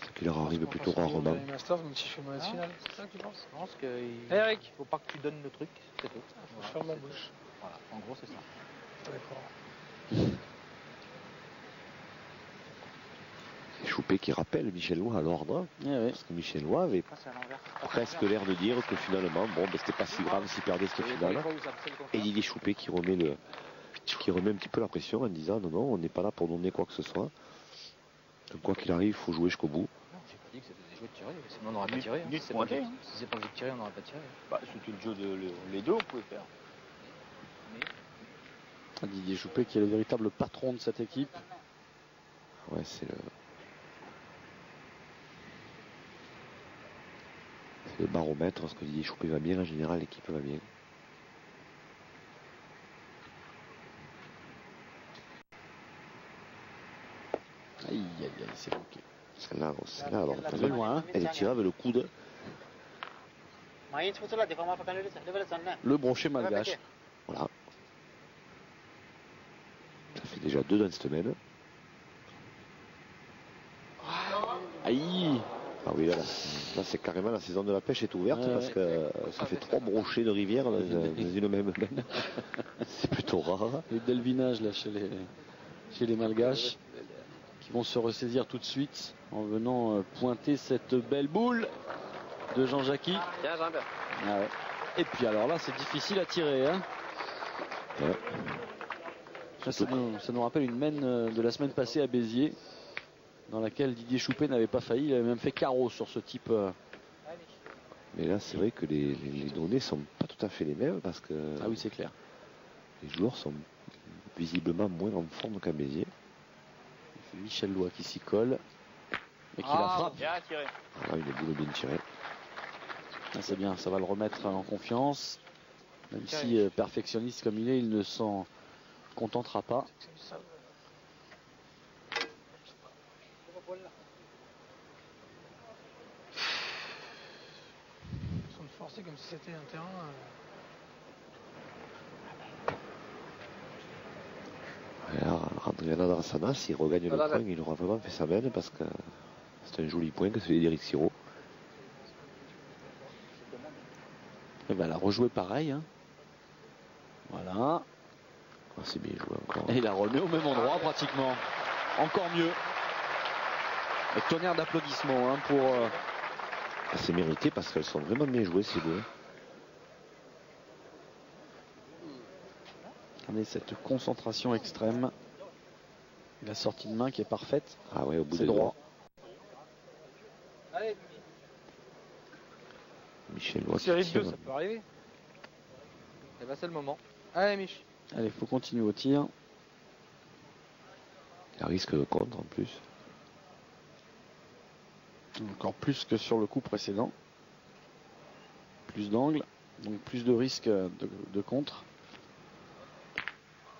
Ce qui leur arrive plutôt rarement. Les Masters, même si je fais mauvaise finale, c'est ça que tu penses? Je pense qu'il Eric, faut pas que tu donnes le truc, c'est tout. faut faire ma bouche. Voilà, en gros c'est ça. D'accord. C'est Choupet qui rappelle Michel Lois à l'ordre. Parce que Michel Lois avait presque l'air de dire que finalement, bon, ben, c'était pas si grave s'il perdait cette finale. Et Didier Choupet qui remet un petit peu la pression en disant non, on n'est pas là pour donner quoi que ce soit. Donc, quoi qu'il arrive, il faut jouer jusqu'au bout. Non, j'ai pas dit que c'était des jeux de tirer, sinon on n'aurait pas tiré. Si c'est pas que de tirer, on n'aurait pas tiré. Bah, c'était le jeu les deux, on pouvait faire. Didier Choupet qui est le véritable patron de cette équipe. Ouais, c'est le baromètre. Parce que Didier Choupet va bien, en général, l'équipe va bien. Aïe, aïe, aïe, c'est manqué. Celle-là, alors, Elle est loin. elle est tirée avec le coude. Le brochet malgache. Voilà. Ça fait déjà 2 dans cette semaine. Aïe. Ah oui, là c'est carrément la saison de la pêche est ouverte parce que ça fait 3 brochets de rivière dans une même benne. C'est plutôt rare. Et delvinage là chez les malgaches qui vont se ressaisir tout de suite en venant pointer cette belle boule de Jean-Jacques. Ah ouais. Et puis alors là c'est difficile à tirer. Hein. Ouais. Ça nous rappelle une mène de la semaine passée à Béziers, dans laquelle Didier Choupet n'avait pas failli, il avait même fait carreau sur ce type. Mais là, c'est vrai que les données sont pas tout à fait les mêmes parce que. Ah oui, c'est clair. Les joueurs sont visiblement moins en forme qu'à Béziers. C'est Michel Lois qui s'y colle et qui la frappe. Bien tiré. Ah, une boule bien tirée. Ah, c'est bien, ça va le remettre en confiance. Même si perfectionniste comme il est, il ne s'en contentera pas. Ils sont forcés comme si c'était un terrain. Alors, Adriana Drassana, s'il regagne le point, il aura vraiment fait sa mène parce que c'est un joli point que celui d'Éric Siro. Et ben, elle a rejoué pareil. Hein. Voilà. Ah, c'est bien joué encore. Et il la remet au même endroit pratiquement. Encore mieux. Et tonnerre d'applaudissements hein, pour. C'est mérité parce qu'elles sont vraiment bien jouées ces deux. Regardez cette concentration extrême. Et la sortie de main qui est parfaite. Ah ouais, au bout des droit. droits. Allez. Michel Lois. Série 2, ça peut arriver. Et ben c'est le moment. Allez Mich. Allez, il faut continuer au tir. Il y a risque de contre en plus. Encore plus que sur le coup précédent. Plus d'angle, donc plus de risque de contre.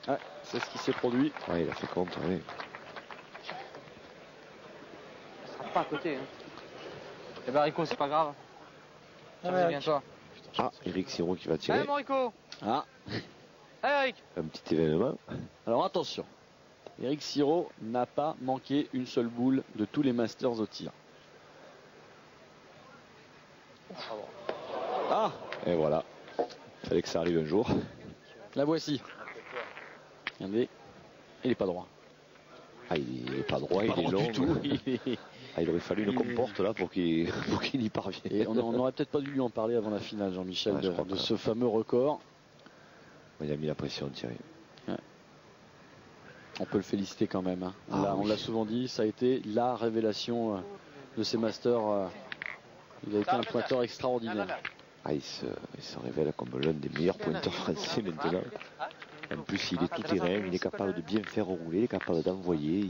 Ah, c'est ce qui s'est produit. Ouais, il a fait contre, oui. Ça sera pas à côté. Hein. Eh ben Rico, c'est pas grave. Viens-toi. Ah, Eric Siro qui va tirer. Allez mon Rico. Ah. Allez Eric. Un petit événement. Alors attention. Eric Siro n'a pas manqué une seule boule de tous les Masters au tir. Ah. Et voilà. Il fallait que ça arrive un jour. La voici. Regardez. Il n'est pas droit. Ah, il n'est pas droit, il est long. Du tout. Ah, il aurait fallu une comporte là pour qu'il y parvienne. Et on n'aurait peut-être pas dû lui en parler avant la finale, Jean-Michel, de ce fameux record. Il a mis la pression, Thierry. Ouais. On peut le féliciter quand même. Hein. Ah, on l'a souvent dit, ça a été la révélation de ces Masters. Il a été un pointeur extraordinaire. Ah, il se révèle comme l'un des meilleurs pointeurs français maintenant. En plus, il est tout terrain, il est capable de bien faire rouler, il est capable d'envoyer.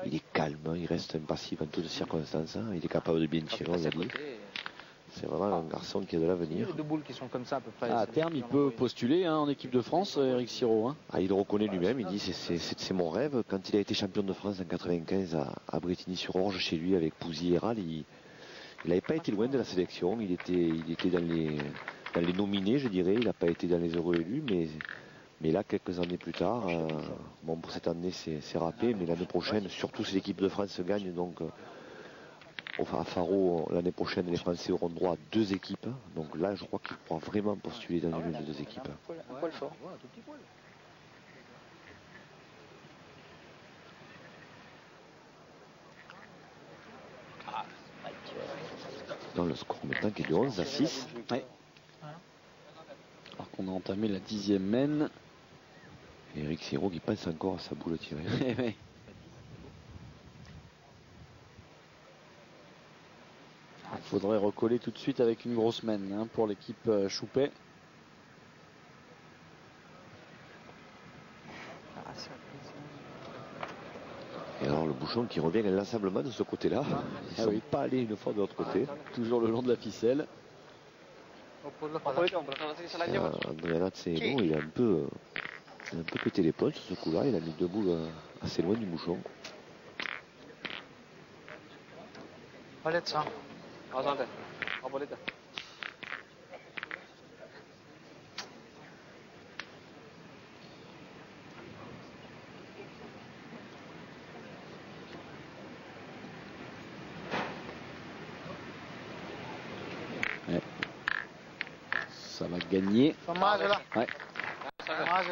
Il est calme, il reste impassif en toutes circonstances. Il est capable de bien tirer, on l'a dit. C'est vraiment un garçon qui a de l'avenir. Les deux boules qui sont comme ça à peu près. À terme, il peut postuler en équipe de France, Eric Siro. Hein. Ah, il le reconnaît lui-même, il dit c'est mon rêve. Quand il a été champion de France en 95 à Brétigny-sur-Orge chez lui avec Pouzy et Ral, il n'avait pas été loin de la sélection. Il était dans les nominés, je dirais. Il n'a pas été dans les heureux élus, mais là, quelques années plus tard, bon, pour cette année, c'est râpé, mais l'année prochaine, surtout si l'équipe de France gagne, donc à Faro, l'année prochaine, les Français auront droit à 2 équipes. Donc là, je crois qu'il pourra vraiment postuler dans l'une des 2 équipes. Un poil fort. Dans le score maintenant qui est de 11-6. Ouais. Alors qu'on a entamé la 10e mène. Eric Siro qui passe encore à sa boule tirée. Il faudrait recoller tout de suite avec une grosse mène hein, pour l'équipe Choupet. Et alors le bouchon qui revient inlassablement de ce côté-là. Ils ne sont pas allés une fois de l'autre côté. Toujours le long de la ficelle. Andrea Tseno, il a un peu pété les ponts sur ce coup-là. Il a mis 2 boules assez loin du bouchon. Ouais. Ça va gagner. Ouais. Ah,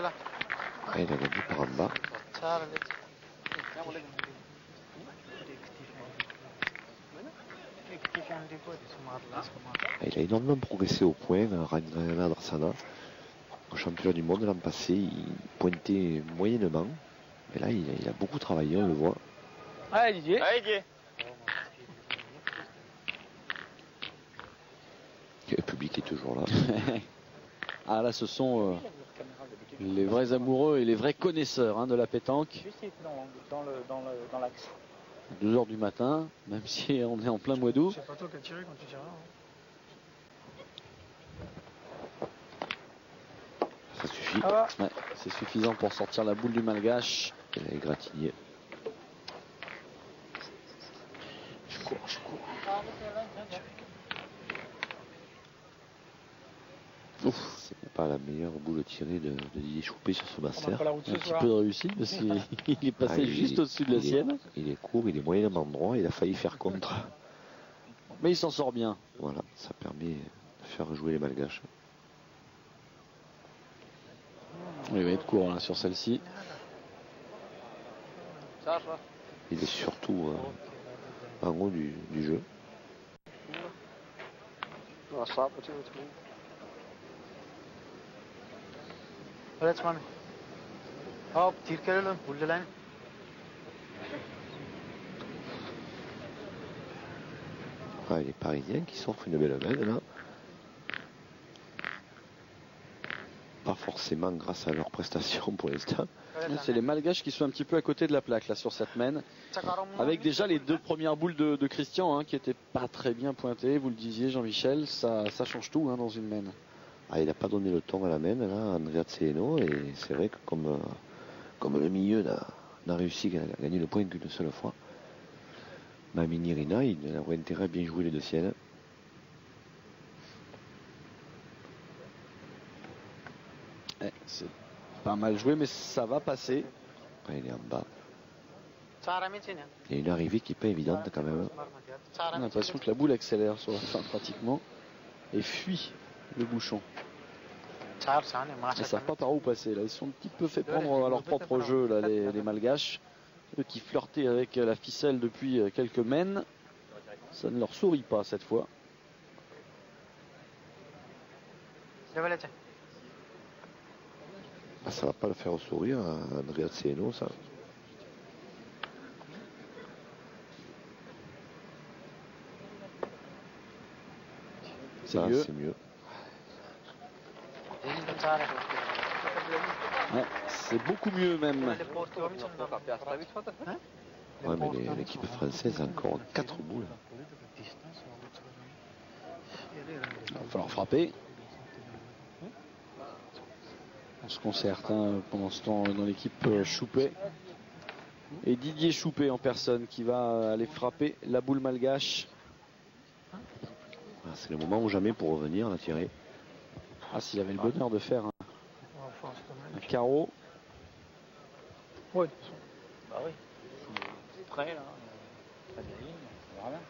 il a gagné par en bas. Il a énormément progressé au point, Rangana Drarsana. Au championnat du monde l'an passé, il pointait moyennement. Mais là, il a beaucoup travaillé, on le voit. Allez Didier. Allez Didier. Le public est toujours là. Ah là, ce sont les vrais amoureux et les vrais connaisseurs hein, de la pétanque. Dans l'axe. 2 h du matin, même si on est en plein mois d'août. C'est pas toi qui as tiré quand tu tirais. Ça suffit. Ah ouais, c'est suffisant pour sortir la boule du Malgache. Il a égratigné. Je cours. C'est pas la meilleure boule tirée de Didier Choupet sur ce master. Un petit peu de réussite parce qu'il est passé juste au-dessus de la sienne. Il est court, il est moyennement droit, il a failli faire contre. Mais il s'en sort bien. Voilà, ça permet de faire jouer les Malgaches. Il va être court là, sur celle-ci. Il est surtout en haut du jeu. Ah, les Parisiens qui s'offrent une belle mène là. Pas forcément grâce à leur prestation pour l'instant. C'est les Malgaches qui sont un petit peu à côté de la plaque là sur cette mène. Avec déjà les 2 premières boules de Christian hein, qui n'étaient pas très bien pointées. Vous le disiez Jean-Michel, ça change tout hein, dans une mène. Ah, il n'a pas donné le ton à la mène là, Andrea Tseno, et c'est vrai que comme le milieu n'a réussi à gagner le point qu'une seule fois, Mamini Rina, il aurait intérêt à bien jouer les 2 siennes. C'est pas mal joué, mais ça va passer. Il est en bas. Il y a une arrivée qui n'est pas évidente quand même. On a l'impression que la boule accélère sur la fin pratiquement et fuit le bouchon. Ils ne savent pas par où passer là. Ils sont un petit peu fait prendre à leur propre jeu là, les Malgaches. Eux qui flirtaient avec la ficelle depuis quelques mènes. Ça ne leur sourit pas cette fois. Ah, ça va pas le faire sourire à Andrea Tseno, ça. C'est mieux. C'est mieux. Ouais, c'est beaucoup mieux même. Ouais, mais l'équipe française a encore 4 boules. va falloir frapper. On se concerte hein, pendant ce temps dans l'équipe Choupet. Et Didier Choupet en personne qui va aller frapper la boule malgache. C'est le moment ou jamais pour revenir, la tirer. Ah, s'il avait le bonheur de faire un carreau. Ouais. Bah oui. C'est prêt là. Pas de la ligne, on verra bien.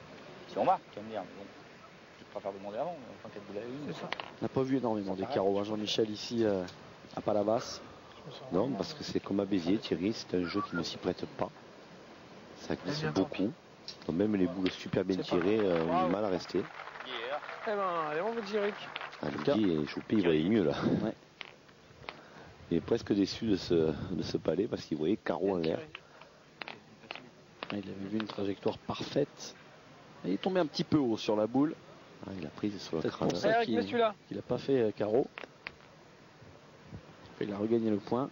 Si on marque, tu vas me dire. Bon, je préfère demander avant, mais enfin, 4 boules à la ligne. C'est ça. On n'a pas vu énormément des carreaux, hein, Jean-Michel, ici à Palavas. Non, parce que c'est comme à Béziers, Thierry, c'est un jeu qui ne s'y prête pas. Ça glisse beaucoup. Donc même les boules super bien tirées ont du mal à rester. Eh ben, allez, on va dire Eric. Ah, Didier et Choupé, il voyait mieux là. Ouais. Il est presque déçu de ce palais parce qu'il voyait carreau en l'air. Il avait vu une trajectoire parfaite. Et il est tombé un petit peu haut sur la boule. Ah, il a pris sur le Peut-être crâne. pour ça qu'il n'a pas fait carreau. Il a regagné le point.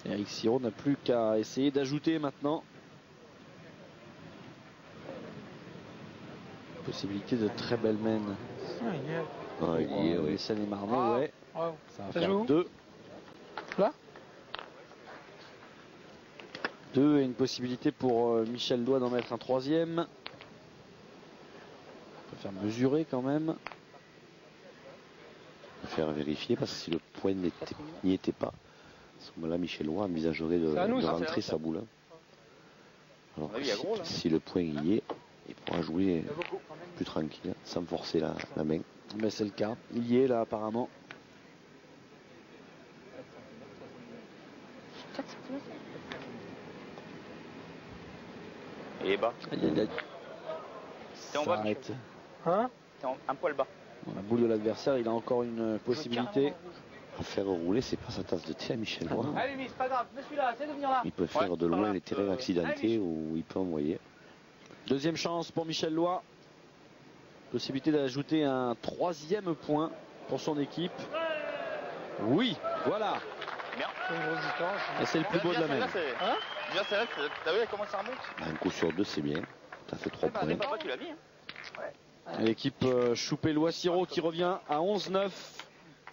Et Eric Siro n'a plus qu'à essayer d'ajouter maintenant. Possibilité de très belle mène. Ah, il y est, oui. Les Seine-et-Marnais, ouais. Wow. Ça va faire 2. Là 2 et une possibilité pour Michel Doigt d'en mettre un troisième. On peut faire mesurer quand même. On peut faire vérifier parce que si le point n'y était pas, à ce moment-là, Michel Doigt envisagerait de rentrer sa boule. Alors que si le point y est, il pourra jouer plus tranquille, sans forcer la main. Mais c'est le cas. Il y est là apparemment. Et bas. T'es en bas. Hein? T'es un poil bas. La boule de l'adversaire, il a encore une possibilité. À faire rouler, c'est pas sa tasse de thé à Michel Doigt. Allez, mais c'est pas grave, je suis là, essaie de venir là. Il peut faire de loin les terrains accidentés où il peut envoyer. Deuxième chance pour Michel Doigt. Possibilité d'ajouter un troisième point pour son équipe. Oui, voilà. Bien. Et c'est le plus beau de la même. Hein? Bien, c'est vrai, t'as vu comment ça remonte? Un coup sur 2, c'est bien. T'as fait 3 points. Papa, tu l'as mis, hein? L'équipe Choupé-Lois-Siro qui revient à 11-9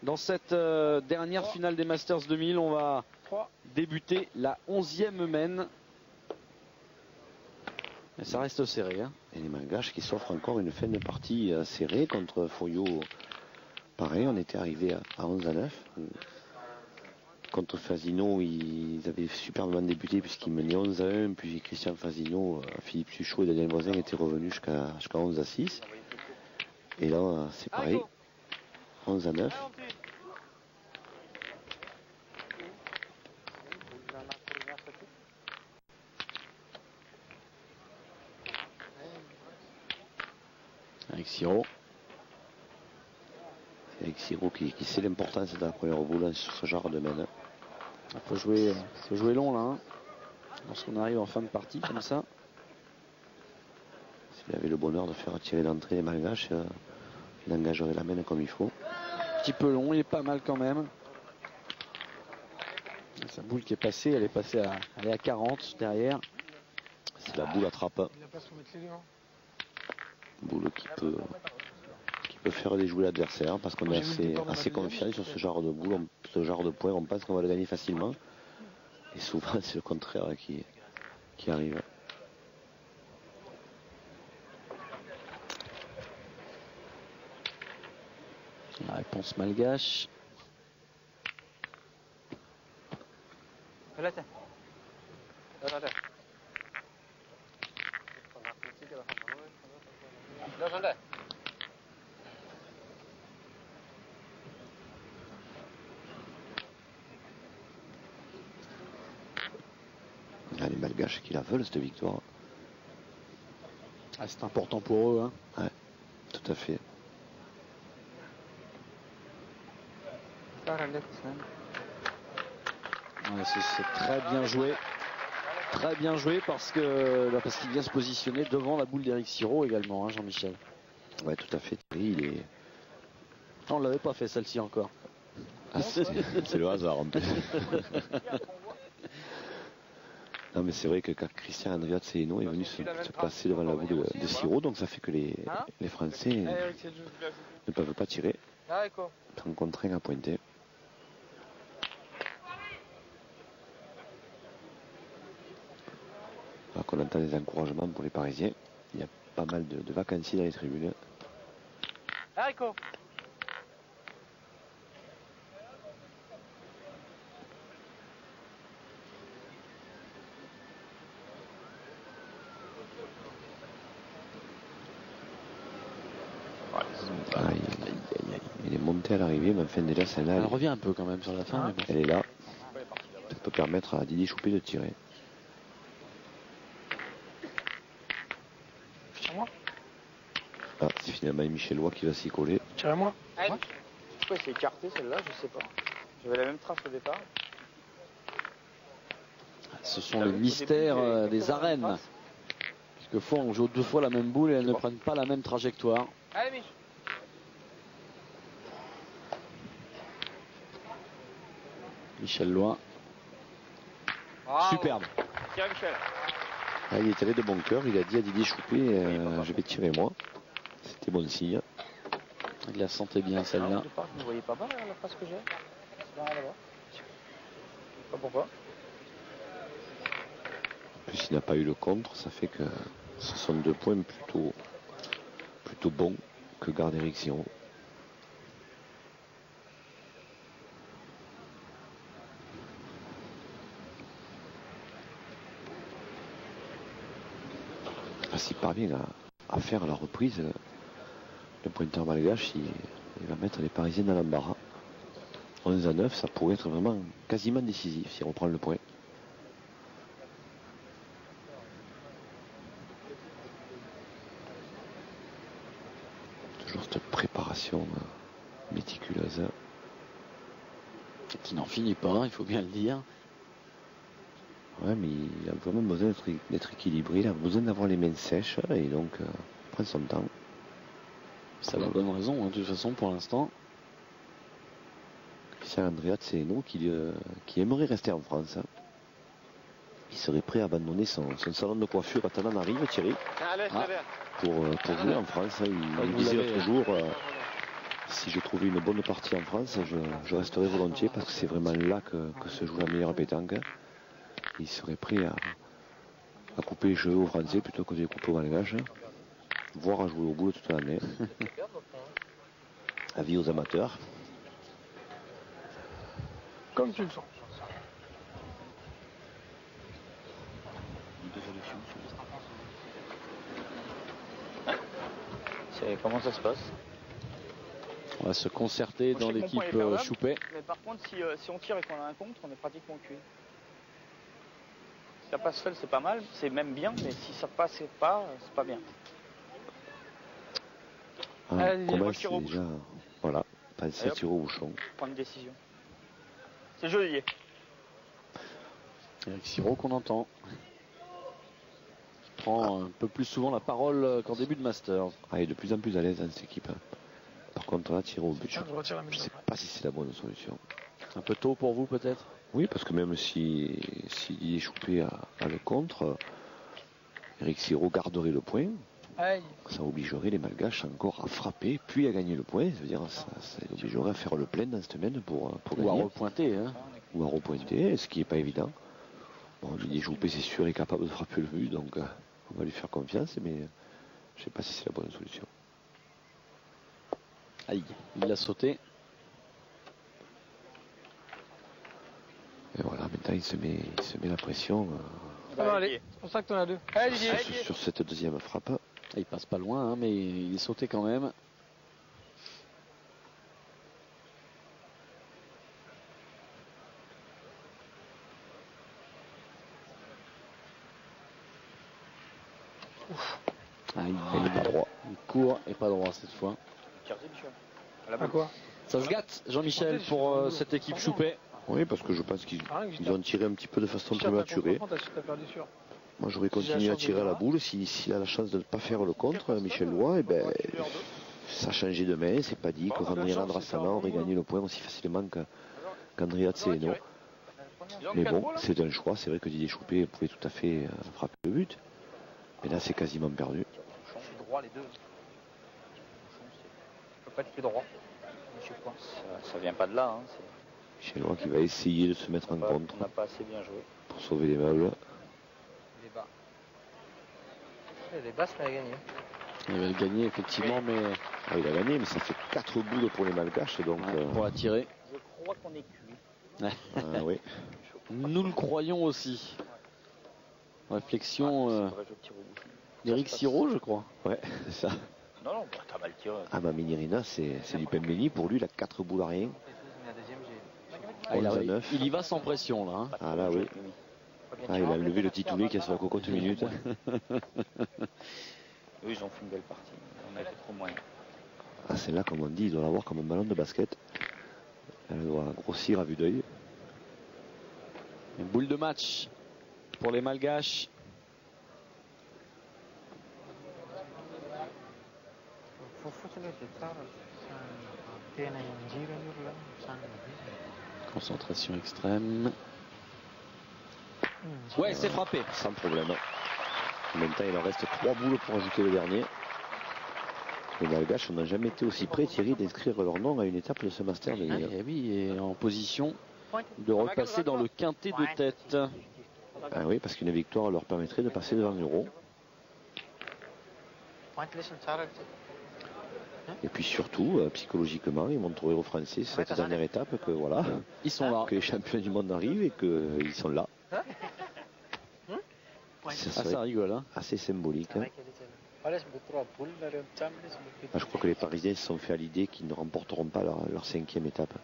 dans cette dernière finale des Masters 2000. On va débuter la 11e mène. Et ça reste serré. Hein. Et les Malgaches qui s'offrent encore une fin de partie serrée contre Foyot. Pareil, on était arrivé à 11-9. Contre Fasino, ils avaient superbement débuté puisqu'ils menaient 11-1. Puis Christian Fasino, Philippe Suchot et Daniel Voisin étaient revenus jusqu'à 11-6. Et là, c'est pareil. 11-9. Avec Siro. Avec Siro qui sait l'importance de la première boule sur ce genre de mène. Il faut jouer long là. Hein. Lorsqu'on arrive en fin de partie comme ça. S'il avait le bonheur de faire tirer d'entrée les Malgaches, il engagerait la mène comme il faut. Un petit peu long, il est pas mal quand même. Sa boule qui est passée, elle est passée à 40 derrière. C'est la boule attrape. Boule qui peut faire déjouer l'adversaire parce qu'on est assez confiant sur ce genre de boule, ce genre de point. On pense qu'on va le gagner facilement. Et souvent, c'est le contraire qui arrive. La réponse malgache. Là, tiens. Là. Il y a les Malgaches qui la veulent, cette victoire. Ah, c'est important pour eux. Hein. Ouais, tout à fait. Ouais, c'est très bien joué. Très bien joué parce qu'il vient se positionner devant la boule d'Eric Siro également, hein, Jean-Michel. Ouais, tout à fait. Il est... Ah, on ne l'avait pas fait celle-ci encore. Ah, c'est le hasard en plus. Non, mais c'est vrai que quand Christian Andriat Seeno est venu se placer devant la boule de Siro, donc ça fait que les Français ne peuvent pas tirer. Sont contraints à pointer. Alors qu'on entend des encouragements pour les Parisiens. Il y a pas mal de vacanciers dans les tribunes. Il est monté à l'arrivée, mais enfin déjà celle-là. Elle revient un peu quand même sur la fin. Mais bon. Elle est là. Ça peut permettre à Didier Choupé de tirer. Ah, c'est finalement Michel Lois qui va s'y coller. Tirez-moi. Pourquoi c'est écarté celle-là? Je sais pas. J'avais la même trace au départ. Ce sont les mystères des arènes. Quelquefois on joue 2 fois la même boule et elles ne prennent pas la même trajectoire. Allez, Mich. Michel Lois. Superbe. Tiens, Michel. Ah, il est allé de bon cœur, il a dit à Didier Choupé, je vais tirer moi. C'était bon signe. Il la sentait bien celle-là. Vous ne voyez pas mal la trace que j'ai? C'est rien à voir. Je sais pas pourquoi. En plus, il n'a pas eu le contre, ça fait que ce sont 2 points plutôt bons que garde Eric Siro. S'il parvient à faire la reprise, le pointeur malgache, il va mettre les Parisiens dans l'embarras. 11-9, ça pourrait être vraiment quasiment décisif s'il reprend le point. Toujours cette préparation méticuleuse. Qui n'en finit pas, il faut bien le dire. Ouais, mais il a vraiment besoin d'être équilibré, il a besoin d'avoir les mains sèches et donc prend son temps. Ça a la bonne raison, hein, de toute façon, pour l'instant. Christian Andriat Seeno qui aimerait rester en France. Il serait prêt à abandonner son salon de coiffure à Tananarive, Thierry. Pour jouer en France. Il disait l'autre jour, si je trouvais une bonne partie en France, je resterais volontiers parce que c'est vraiment là que se joue la meilleure pétanque. Il serait prêt à couper les cheveux aux Français plutôt que de les couper aux Malgaches, voire à jouer au boule toute l'année. Avis aux amateurs. Comme tu le sens. Comment ça se passe? On va se concerter dans l'équipe Choupet. Mais par contre, si on tire et qu'on a un contre, on est pratiquement cuit. Si ça passe seul, c'est pas mal, c'est même bien, mais si ça passe pas, c'est pas bien. Comment c'est déjà... Voilà, passer à tirer au bouchon. Prendre une décision. C'est joli. Eric Siro qu'on entend. Qui prend un peu plus souvent la parole qu'en début de Masters. Il est de plus en plus à l'aise dans cette équipe. Par contre là, tirer au but, je ne sais pas si c'est la bonne solution. Un peu tôt pour vous peut-être? Oui, parce que même si Didier Choupé a le contre, Eric Siro garderait le point. Ça obligerait les Malgaches encore à frapper, puis à gagner le point. Ça veut dire ça obligerait à faire le plein dans cette semaine pour gagner. Ou à repointer. Hein. Ou à repointer, ce qui n'est pas évident. Bon, Didier Choupé, c'est sûr, est capable de frapper le but, donc on va lui faire confiance, mais je ne sais pas si c'est la bonne solution. Aïe, il l'a sauté. Et voilà, maintenant il se met la pression. Allez, c'est pour ça que tu en as 2. Sur cette deuxième frappe. Il passe pas loin, hein, mais il est sauté quand même. Aïe, il est droit. Il court et pas droit cette fois. À quoi? Ça se gâte, Jean-Michel, pour cette équipe Choupet. Oui, parce que je pense qu'ils ont tiré un petit peu de façon prématurée. Moi, j'aurais continué à tirer à la boule. S'il a la chance de ne pas faire le contre, Michel Lois, ça a changé de main. C'est pas dit que Randrian Andrassana aurait gagné le point aussi facilement qu'Andriat Seeno. Mais bon, c'est un choix. C'est vrai que Didier Choupé pouvait tout à fait frapper le but. Mais là, c'est quasiment perdu. C'est droit les deux. Ça peut pas être plus droit. Je sais pas. Ça vient pas de là. Hein. Michellois qui va essayer de se mettre en contre. On n'a pas assez bien joué. Pour sauver les meubles. Les bas. Les bas, ça a gagné. Il va le gagner effectivement, mais... Ah, il a gagné, mais ça fait 4 boules pour les Malgaches. Donc, pour la tirer. Je crois qu'on est cuit. Ah, oui. Nous le croyons aussi. Réflexion d'Éric Siro, je crois. Ouais, c'est ça. Non, t'as mal tiré. Ah bah Minirina, c'est du Pembeni. Pour lui, il a 4 boules à rien. Il y va sans pression là. Hein. Ah là oui. Ah, il a levé le titoulet qui est sur la cocotte minute. Eux, ils ont fait une belle partie. On a été trop moyen. Ah, c'est là, comme on dit, il doit l'avoir comme un ballon de basket. Elle doit grossir à vue d'œil. Une boule de match pour les Malgaches. Concentration extrême. Ouais, c'est frappé. Sans problème. En même temps, il en reste 3 boules pour ajouter le dernier. Les Malgaches n'ont jamais été aussi près, Thierry, d'inscrire leur nom à une étape de ce Master. Et oui, et en position de repasser dans le quintet de tête. Ah oui, parce qu'une victoire leur permettrait de passer devant l'Euro. Et puis surtout, psychologiquement, ils montreraient aux Français cette dernière étape que voilà, ils sont là, que les champions du monde arrivent et qu'ils sont là. Ça rigole, hein. Assez symbolique. Hein. Je crois que les Parisiens se sont fait à l'idée qu'ils ne remporteront pas leur 5e étape.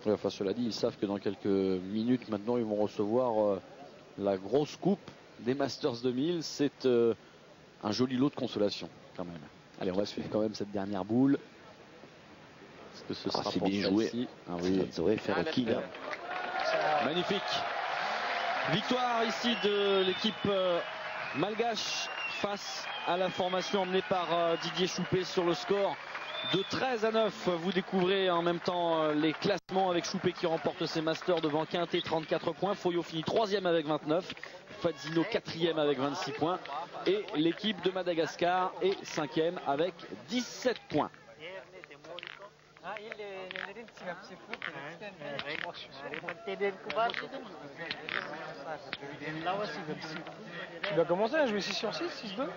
Oui, enfin, cela dit, ils savent que dans quelques minutes maintenant, ils vont recevoir la grosse coupe des Masters 2000. C'est un joli lot de consolation quand même. Allez, on va suivre quand même cette dernière boule. Est-ce que ce sera c'est pour bien joué. Ah oui, ça devrait faire qui là. Magnifique. Victoire ici de l'équipe malgache face à la formation emmenée par Didier Choupé sur le score de 13-9. Vous découvrez en même temps les classements avec Choupé qui remporte ses masters devant Quintet 34 points. Foyo finit 3e avec 29. Fadzino 4e avec 26 points. Et l'équipe de Madagascar est 5e avec 17 points. Tu dois commencer à jouer 6 sur 6, 6-2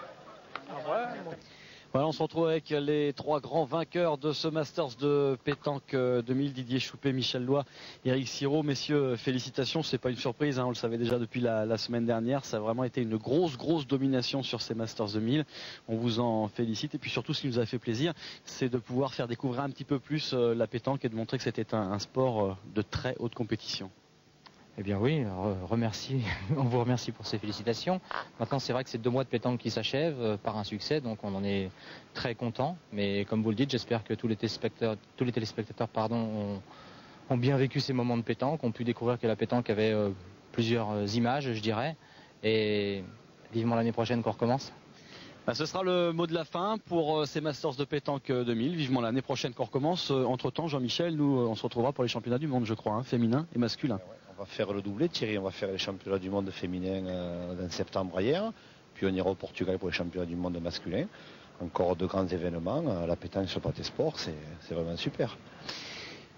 Voilà, on se retrouve avec les 3 grands vainqueurs de ce Masters de pétanque 2000, Didier Choupé, Michel Loy, Éric Siro. Messieurs, félicitations, c'est pas une surprise, hein, on le savait déjà depuis la semaine dernière, ça a vraiment été une grosse domination sur ces Masters 2000. On vous en félicite et puis surtout ce qui nous a fait plaisir, c'est de pouvoir faire découvrir un petit peu plus la pétanque et de montrer que c'était un sport de très haute compétition. Eh bien oui, on vous remercie pour ces félicitations. Maintenant c'est vrai que c'est 2 mois de pétanque qui s'achèvent par un succès, donc on en est très content. Mais comme vous le dites, j'espère que tous les téléspectateurs ont bien vécu ces moments de pétanque, ont pu découvrir que la pétanque avait plusieurs images, je dirais. Et vivement l'année prochaine qu'on recommence. Ce sera le mot de la fin pour ces Masters de pétanque 2000. Vivement l'année prochaine qu'on recommence. Entre-temps, Jean-Michel, nous on se retrouvera pour les championnats du monde, je crois, hein, féminin et masculin. On va faire le doublé, Thierry, on va faire les championnats du monde féminin en septembre hier. Puis on ira au Portugal pour les championnats du monde masculin. Encore de grands événements. La pétanque sur Pathé Sport, c'est vraiment super.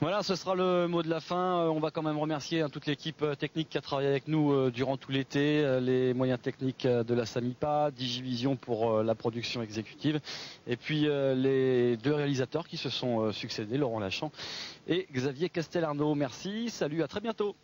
Voilà, ce sera le mot de la fin. On va quand même remercier toute l'équipe technique qui a travaillé avec nous durant tout l'été, les moyens techniques de la Samipa, Digivision pour la production exécutive, et puis les 2 réalisateurs qui se sont succédés, Laurent Lachamp et Xavier Castellarno. Merci, salut, à très bientôt.